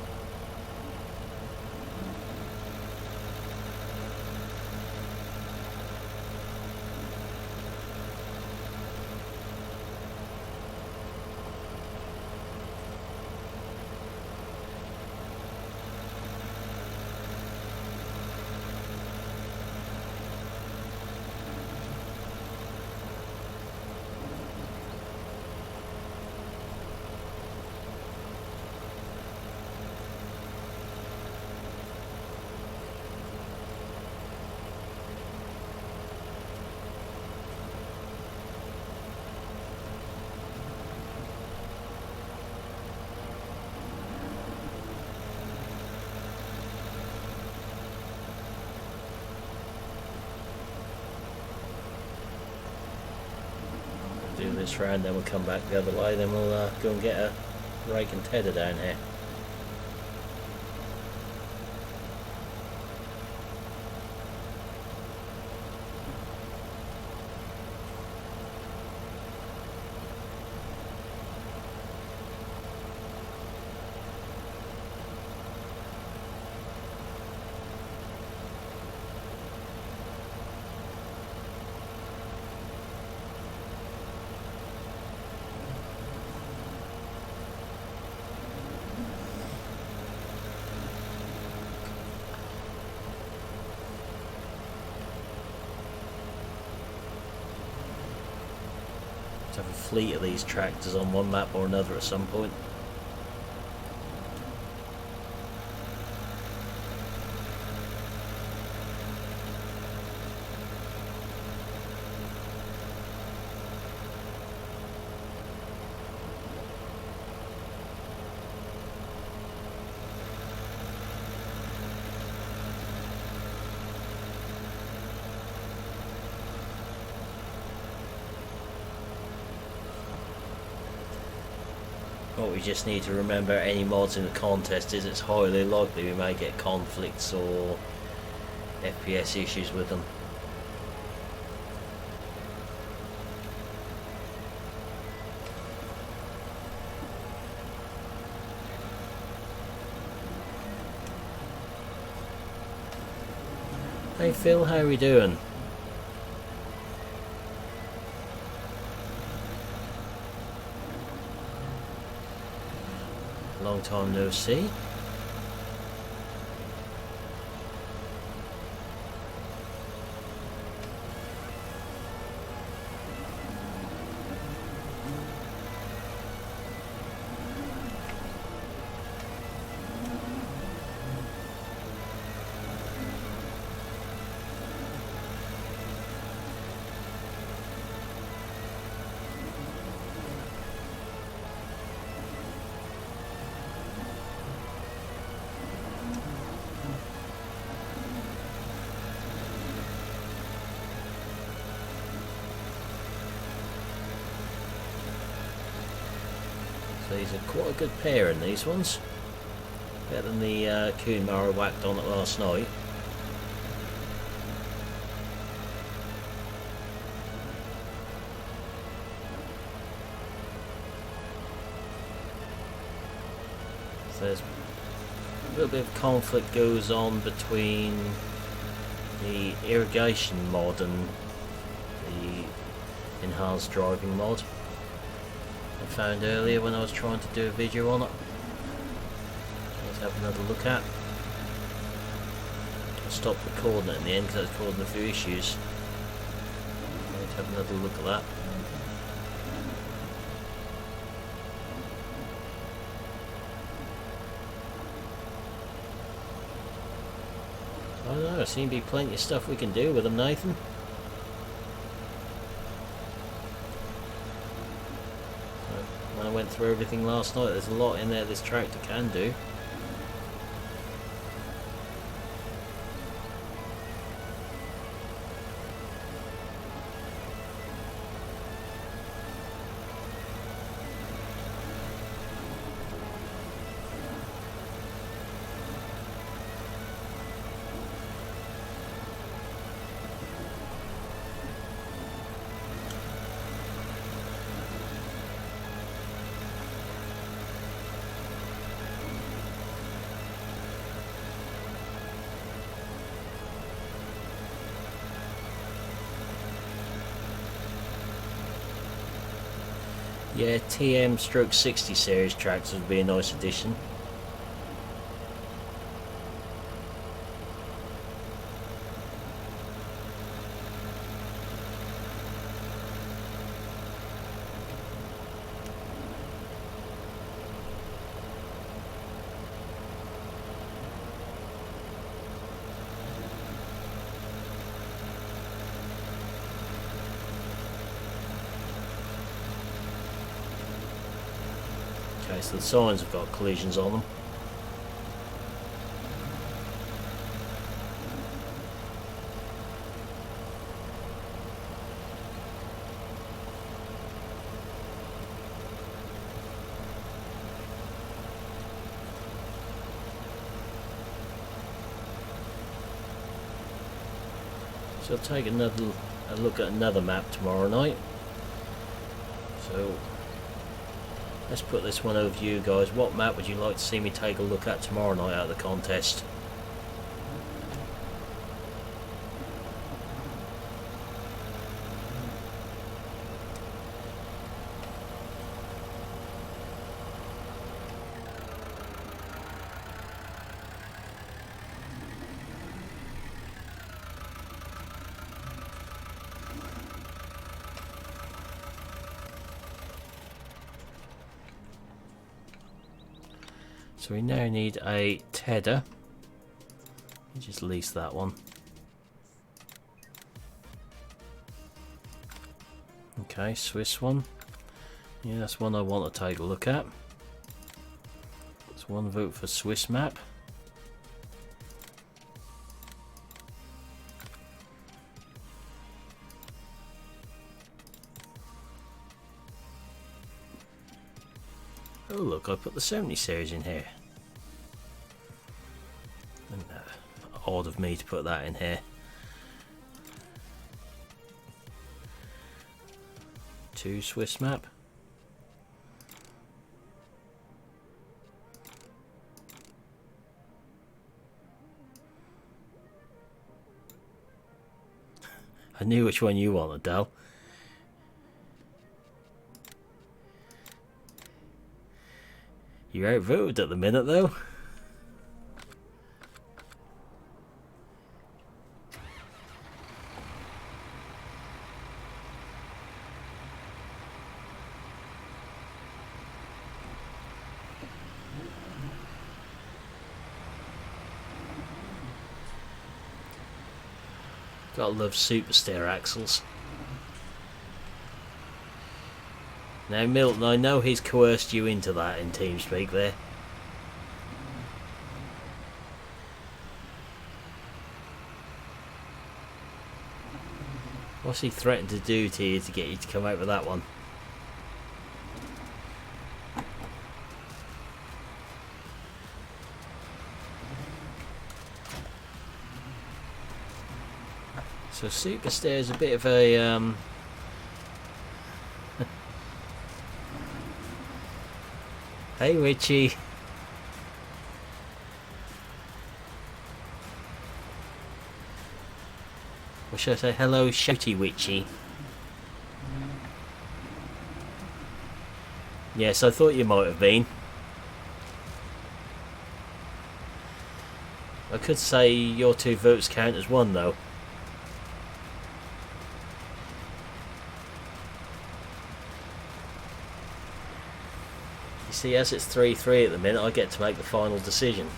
this round, then we'll come back the other way, then we'll go and get a rake and tedder down here. Have a fleet of these tractors on one map or another at some point. What we just need to remember, any mods in the contest, is it's highly likely we may get conflicts or FPS issues with them. Hey Phil, how are we doing? Long time no see. These are quite a good pair in these ones. Better than the Kumar I whacked on it last night. So there's a little bit of conflict goes on between the irrigation mod and the enhanced driving mod I found earlier when I was trying to do a video on it. Let's have another look at. I stopped recording it in the end because I was causing a few issues. Let's have another look at that. I don't know, there seems to be plenty of stuff we can do with them, Nathan. When I went through everything last night, there's a lot in there this tractor can do. Yeah, TM/60 series tractors would be a nice addition. Okay, so the signs have got collisions on them. So I'll take a look at another map tomorrow night. So let's put this one over to you guys. What map would you like to see me take a look at tomorrow night out of the contest? So we now need a tether. Just lease that one. Okay, Swiss one. Yeah, that's one I want to take a look at. That's one vote for Swiss map. Oh look, I put the 70 series in here. And, odd of me to put that in here. 2 Swiss map. I knew which one you wanted, Dal. You're outvoted at the minute, though. Gotta love super stair axles. Now Milton, I know he's coerced you into that in TeamSpeak there. What's he threatened to do to you to get you to come out with that one? So super stair is a bit of a Hey Richie. Or should I say hello shouty witchy? Yes, I thought you might have been. I could say your 2 votes count as 1 though. See, as it's 3-3 at the minute, I get to make the final decision.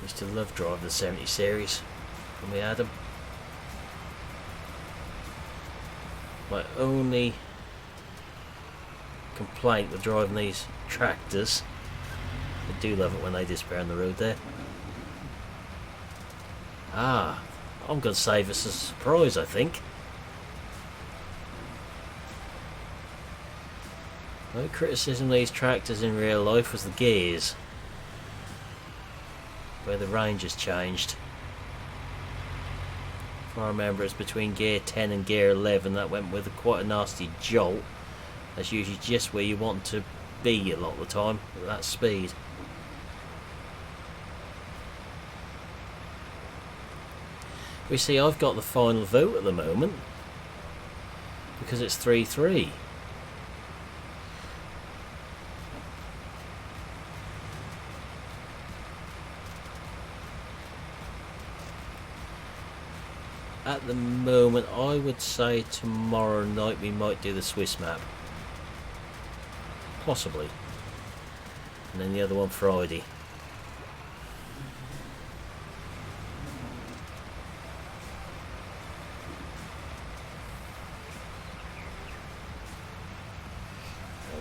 Used to love driving the 70 series when we had them. My only complaint with driving these tractors, I do love it when they disappear on the road there. Ah, I'm going to save us a surprise, I think. My criticism of these tractors in real life was the gears, where the range has changed. If I remember, it's between gear 10 and gear 11 that went with quite a nasty jolt. That's usually just where you want to be a lot of the time, at that speed. We see I've got the final vote at the moment because it's 3-3. At the moment, I would say tomorrow night we might do the Swiss map. Possibly. And then the other one Friday.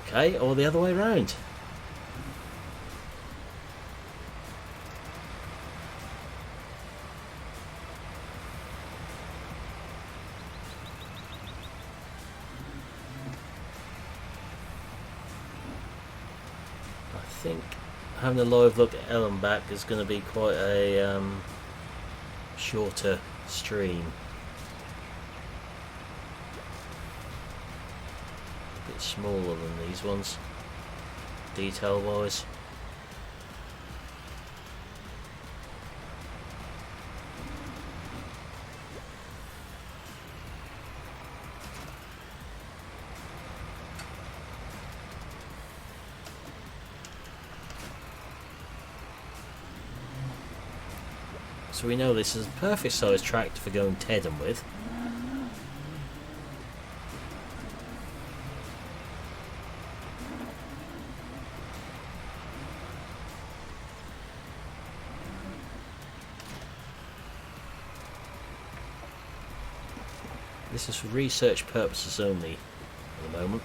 Okay, or the other way round. think having a live look at Ellen back is going to be quite a shorter stream. A bit smaller than these ones, detail wise. So we know this is a perfect size tractor for going tedding with. This is for research purposes only at the moment.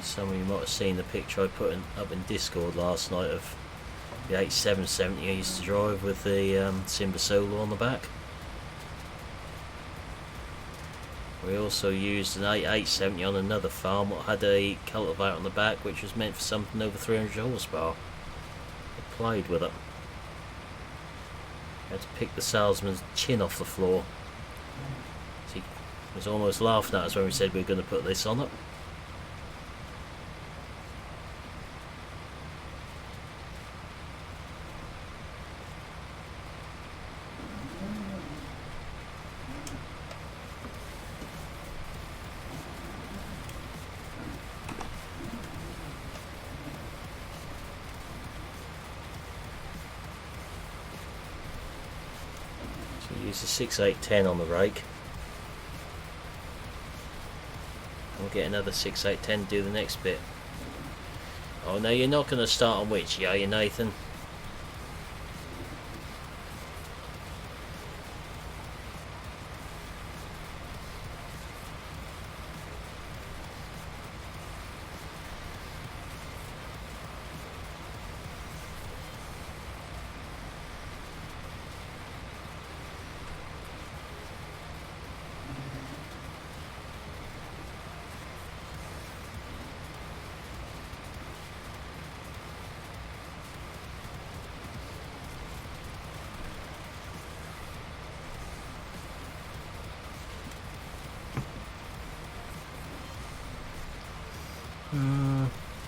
Some of you might have seen the picture I put up in Discord last night of the H770 I used to drive with the Simba Solo on the back. We also used an 870 on another farm that had a cultivator on the back which was meant for something over 300 horsepower. I played with it. I had to pick the salesman's chin off the floor. He was almost laughing at us when we said we were going to put this on it. Use the 6810 on the rake. We'll get another 6810 to do the next bit. Oh no, you're not going to start on which, are you, Nathan?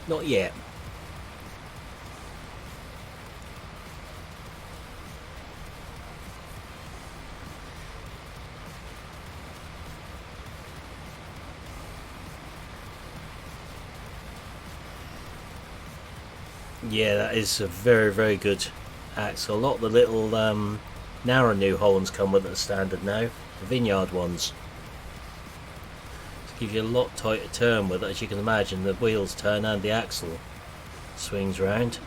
Not yet. Yeah, that is a very, very good axle. A lot of the little narrow new Hollands come with it as standard now, the vineyard ones. Gives you a lot tighter turn with it, as you can imagine. The wheels turn and the axle swings round.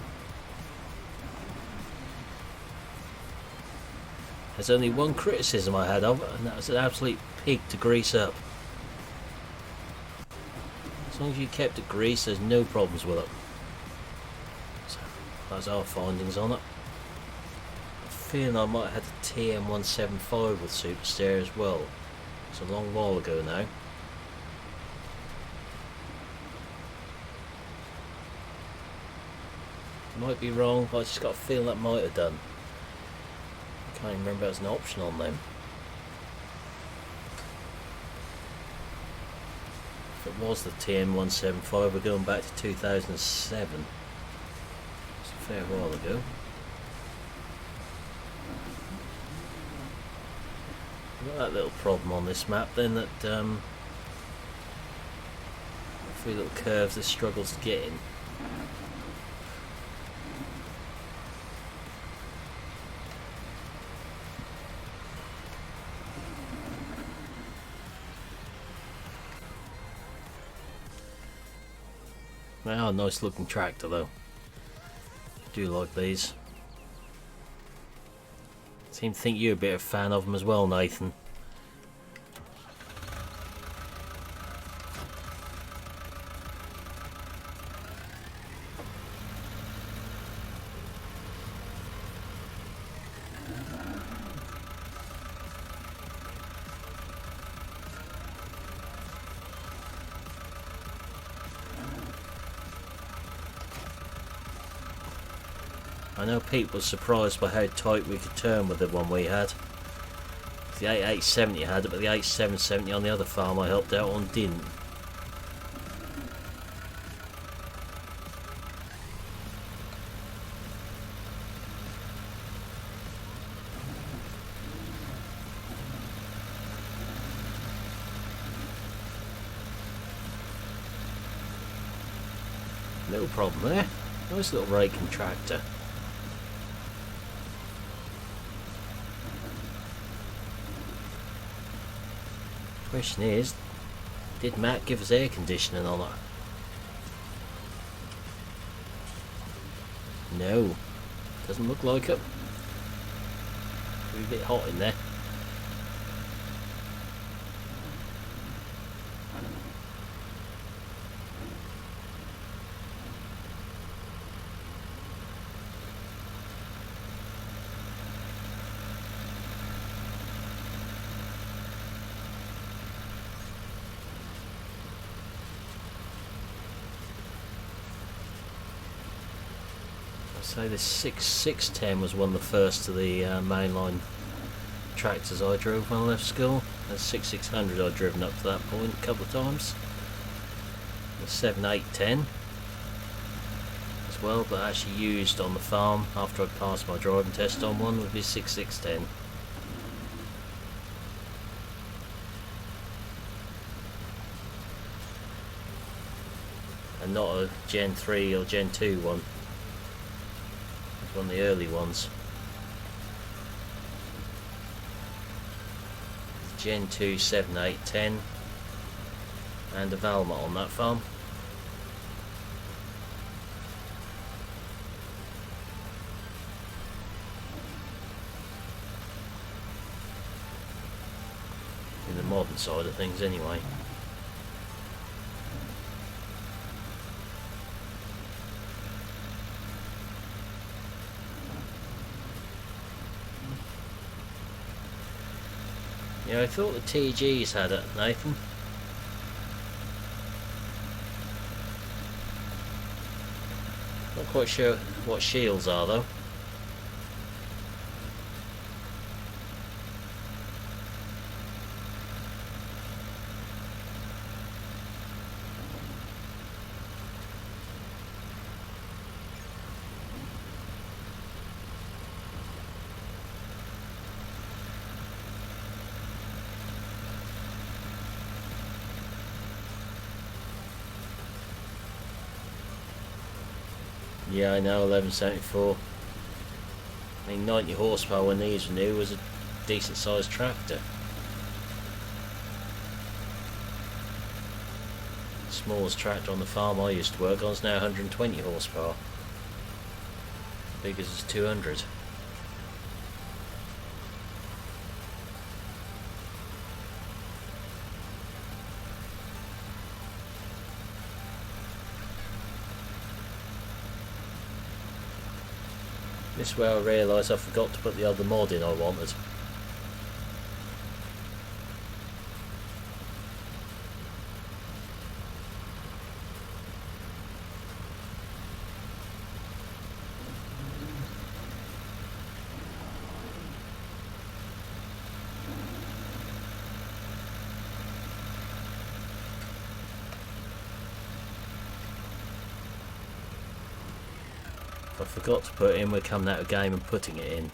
There's only one criticism I had of it, and that was an absolute pig to grease up. As long as you kept it greased, there's no problems with it. So that's our findings on it. I'm feeling I might have had the TM175 with Superstar as well. It's a long while ago now. Might be wrong, but I just got a feeling that might have done. I can't even remember if it was an option on them. If it was the TM175, we're going back to 2007. It's a fair while ago. We've got that little problem on this map then, that a few little curves this struggles to get in. They are a nice looking tractor though. I do like these. seem to think you're a bit of a fan of them as well, Nathan. I know Pete was surprised by how tight we could turn with the one we had. The 8870 had it, but the 8770 on the other farm I helped out on didn't. No problem there. Nice little raking tractor. Question is, did Matt give us air conditioning on it? No, doesn't look like it. It's a bit hot in there. So this 6610 was one of the first of the mainline tractors I drove when I left school. The 6600 I'd driven up to that point a couple of times. The 7810 as well, but actually used on the farm after I'd passed my driving test on one would be 6610. And not a Gen 3 or Gen 2 one. One of the early ones. Gen 2 7810 and a Valmont on that farm. In the modern side of things anyway. Yeah, I thought the TGs had it, Nathan. Not quite sure what shields are though. Yeah, I know, 1174. I mean, 90 horsepower when these were new was a decent sized tractor. The smallest tractor on the farm I used to work on is now 120 horsepower. Biggest is 200. This is where I realised I forgot to put the other mod in I wanted. I forgot to put it in, we're coming out of game and putting it in.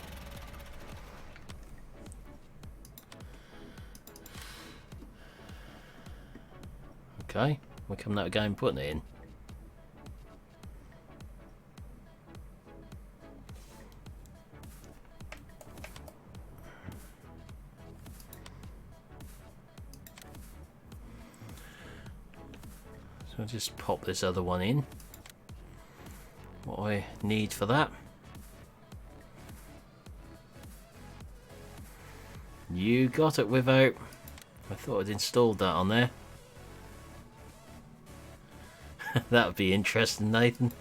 Okay, we're coming out of game and putting it in. So I'll just pop this other one in. What I need for that. You got it without. I thought I'd installed that on there. That would be interesting, Nathan.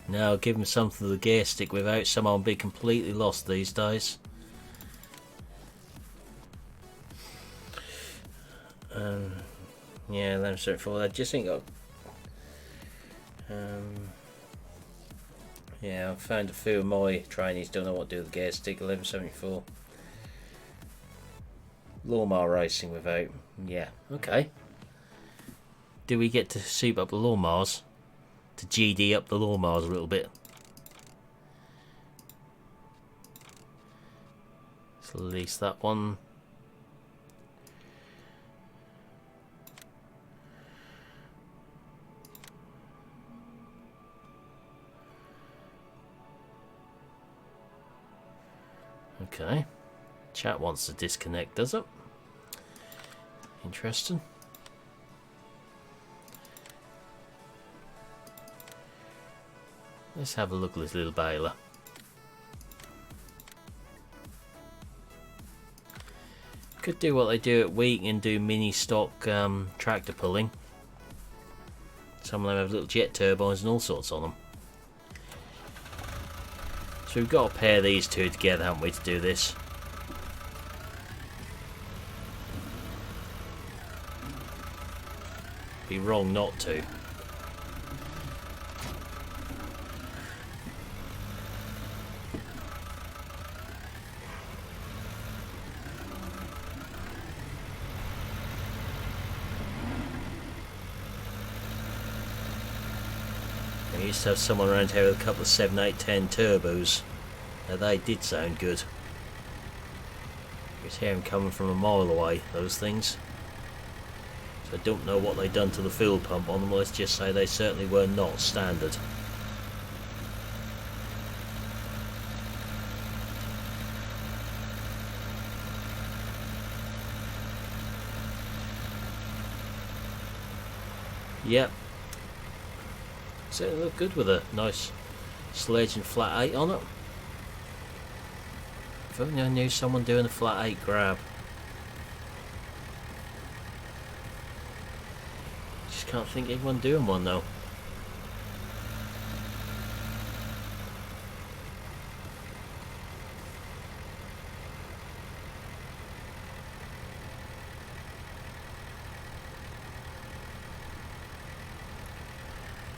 Now give him something to the gear stick without, someone be completely lost these days. Yeah, 1174. I just think yeah, I've found a few of my trainees don't know what to do with the gear stick. 1174. Lawnmower racing without. Yeah, okay. Do we get to soup up the lawnmowers? To GD up the lawnmowers a little bit. Let's release that one. Okay. Chat wants to disconnect, does it? Interesting. Let's have a look at this little baler. Could do what they do at Week and do mini stock tractor pulling. Some of them have little jet turbines and all sorts on them. So we've got to pair these two together, haven't we, to do this? Be wrong not to. I used to have someone around here with a couple of 7, 8, 10 turbos. Now they did sound good. You could hear them coming from a mile away, those things. So I don't know what they've done to the fuel pump on them, let's just say they certainly were not standard. Yep. So it looked good with a nice sledge and flat 8 on it. If only I knew someone doing a flat 8 grab. Just can't think of anyone doing one though.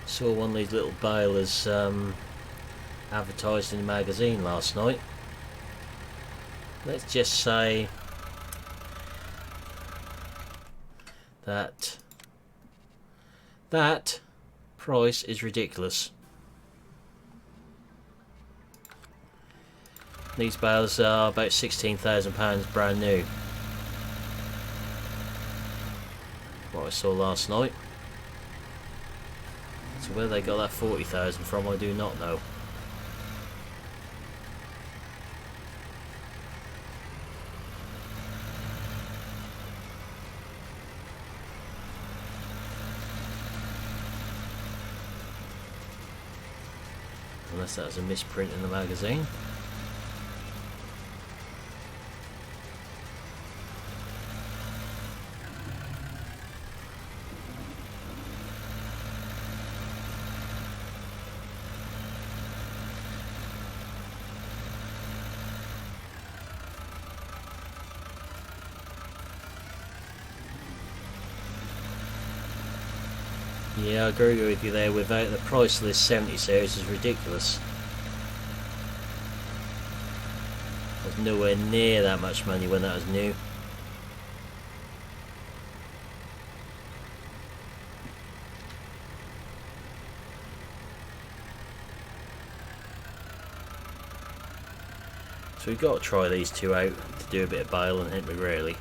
Saw one of these little balers advertised in the magazine last night. Let's just say that that price is ridiculous. These balers are about £16,000 brand new. What I saw last night. So where they got that 40,000 from, I do not know. Unless that was a misprint in the magazine. Yeah, I agree with you there. Without the price of this 70 series is ridiculous. It was nowhere near that much money when that was new. So we've got to try these two out to do a bit of baling, haven't we, really?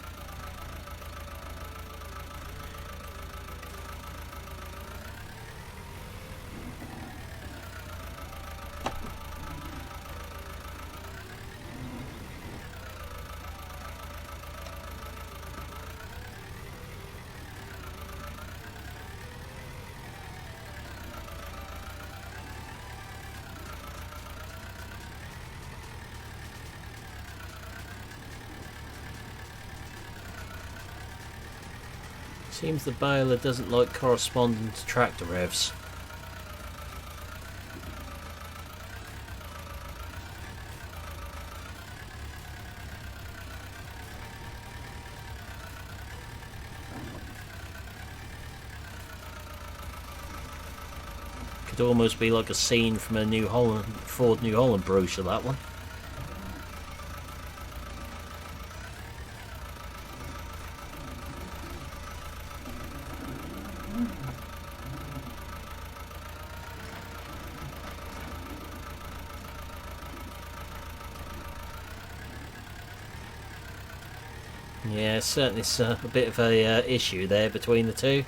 Seems the baler doesn't like corresponding to tractor revs. Could almost be like a scene from a Ford New Holland brochure, that one. Yeah, certainly it's a bit of a issue there between the two.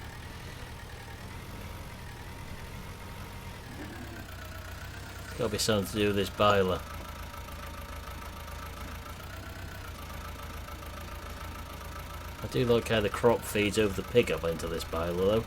It's got to be something to do with this baler. I do like how the crop feeds over the pickup into this baler though.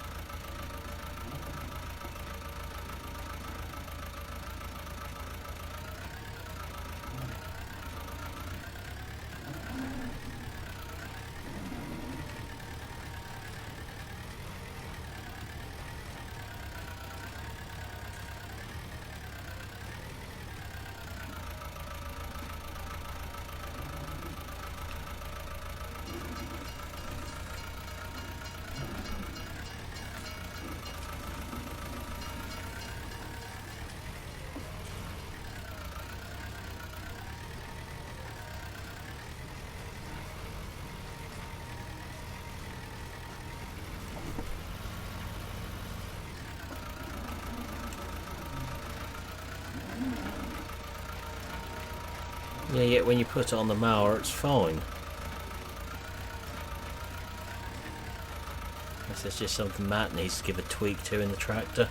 Yeah, yet when you put it on the mower, it's fine. This is just something Matt needs to give a tweak to in the tractor.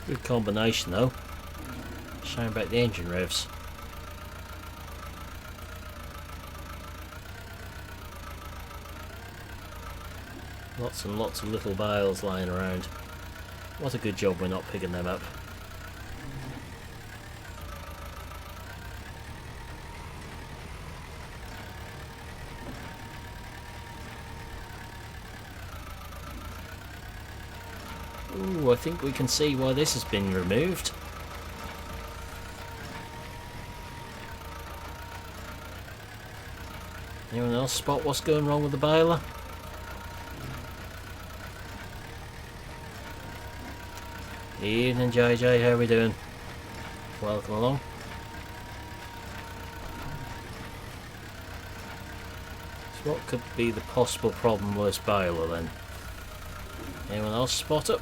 Good combination though. Shame about the engine revs. Lots and lots of little bales lying around. What a good job we're not picking them up. Ooh, I think we can see why this has been removed. Anyone else spot what's going wrong with the baler? Evening JJ, how are we doing? Welcome along. So what could be the possible problem with this baler then? Anyone else spot it?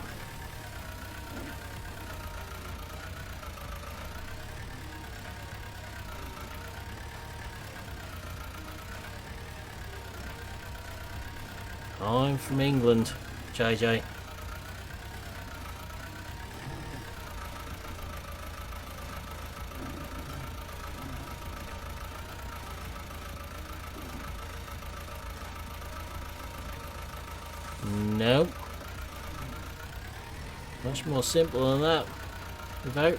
I'm from England, JJ. No. Much more simple than that. Without.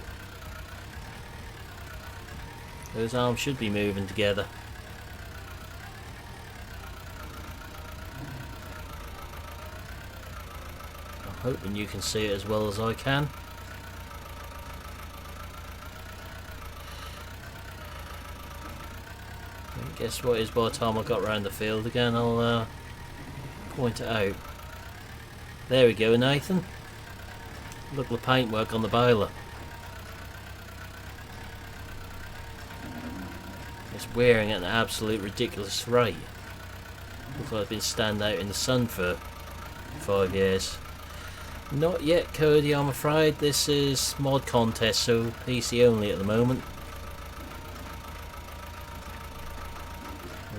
Those arms should be moving together. I'm hoping you can see it as well as I can. guess what is by the time I got around the field again, I'll point it out. There we go, Nathan. Look at the paintwork on the baler. It's wearing at an absolute ridiculous rate. Looks like it's been standing out in the sun for 5 years. Not yet, Cody, I'm afraid. This is mod contest, so PC only at the moment.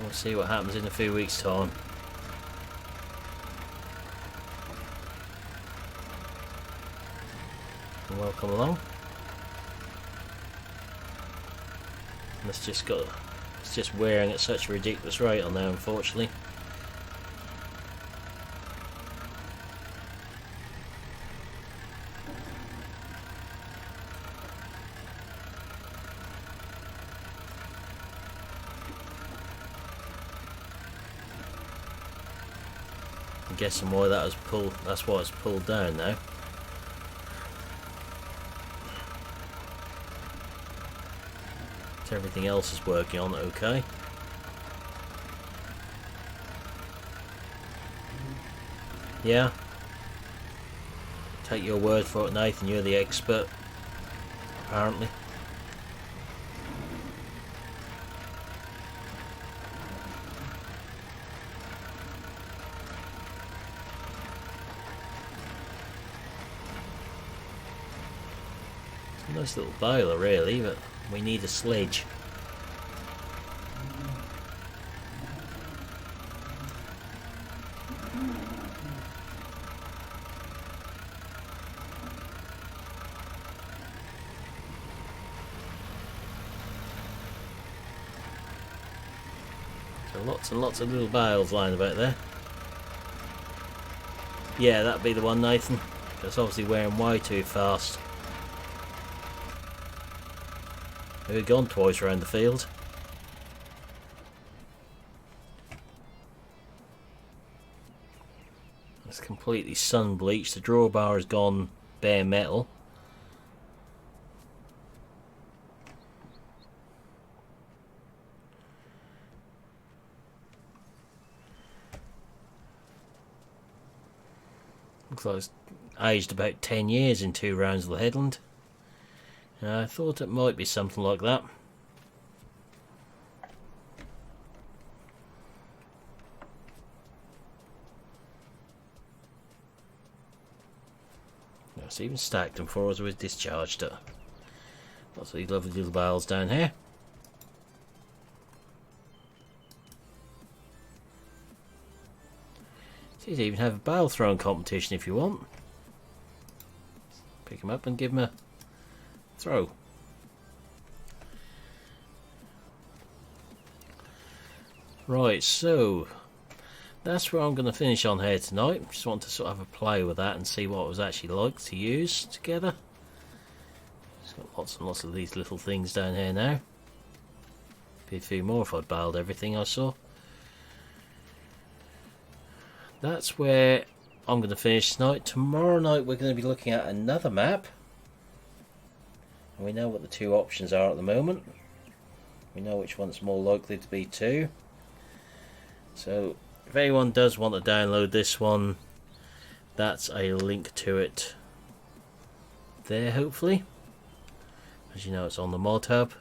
We'll see what happens in a few weeks' time. Welcome along. It's just wearing at such a ridiculous rate on there, unfortunately. I'm guessing why that was pulled. That's why it's pulled down now. Everything else is working on it okay. Yeah. Take your word for it, Nathan, you're the expert, apparently. It's a nice little baler really, but we need a sledge. So lots and lots of little bales lying about there. Yeah, that'd be the one, Nathan. It's obviously wearing way too fast. We've gone twice around the field. It's completely sun bleached. The drawbar has gone bare metal. Looks like it's aged about 10 years in 2 rounds of the headland. I thought it might be something like that. It's even stacked them for us. We've discharged it. Lots of these lovely little bales down here. So you even have a bale throwing competition if you want. Pick them up and give them a throw. Right, so that's where I'm going to finish on here tonight. Just want to sort of have a play with that and see what it was actually like to use together. It's got lots and lots of these little things down here now. Be a few more if I'd baled everything I saw. That's where I'm going to finish tonight. Tomorrow night we're going to be looking at another map. And we know what the 2 options are at the moment. We know which one's more likely to be 2. So if anyone does want to download this one, that's a link to it there, hopefully. As you know, it's on the mod hub.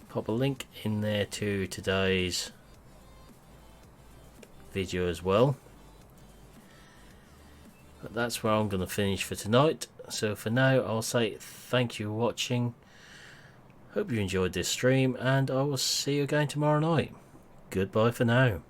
Pop a link in there to today's video as well. But that's where I'm going to finish for tonight. So for now, I'll say thank you for watching. Hope you enjoyed this stream, and I will see you again tomorrow night. Goodbye for now.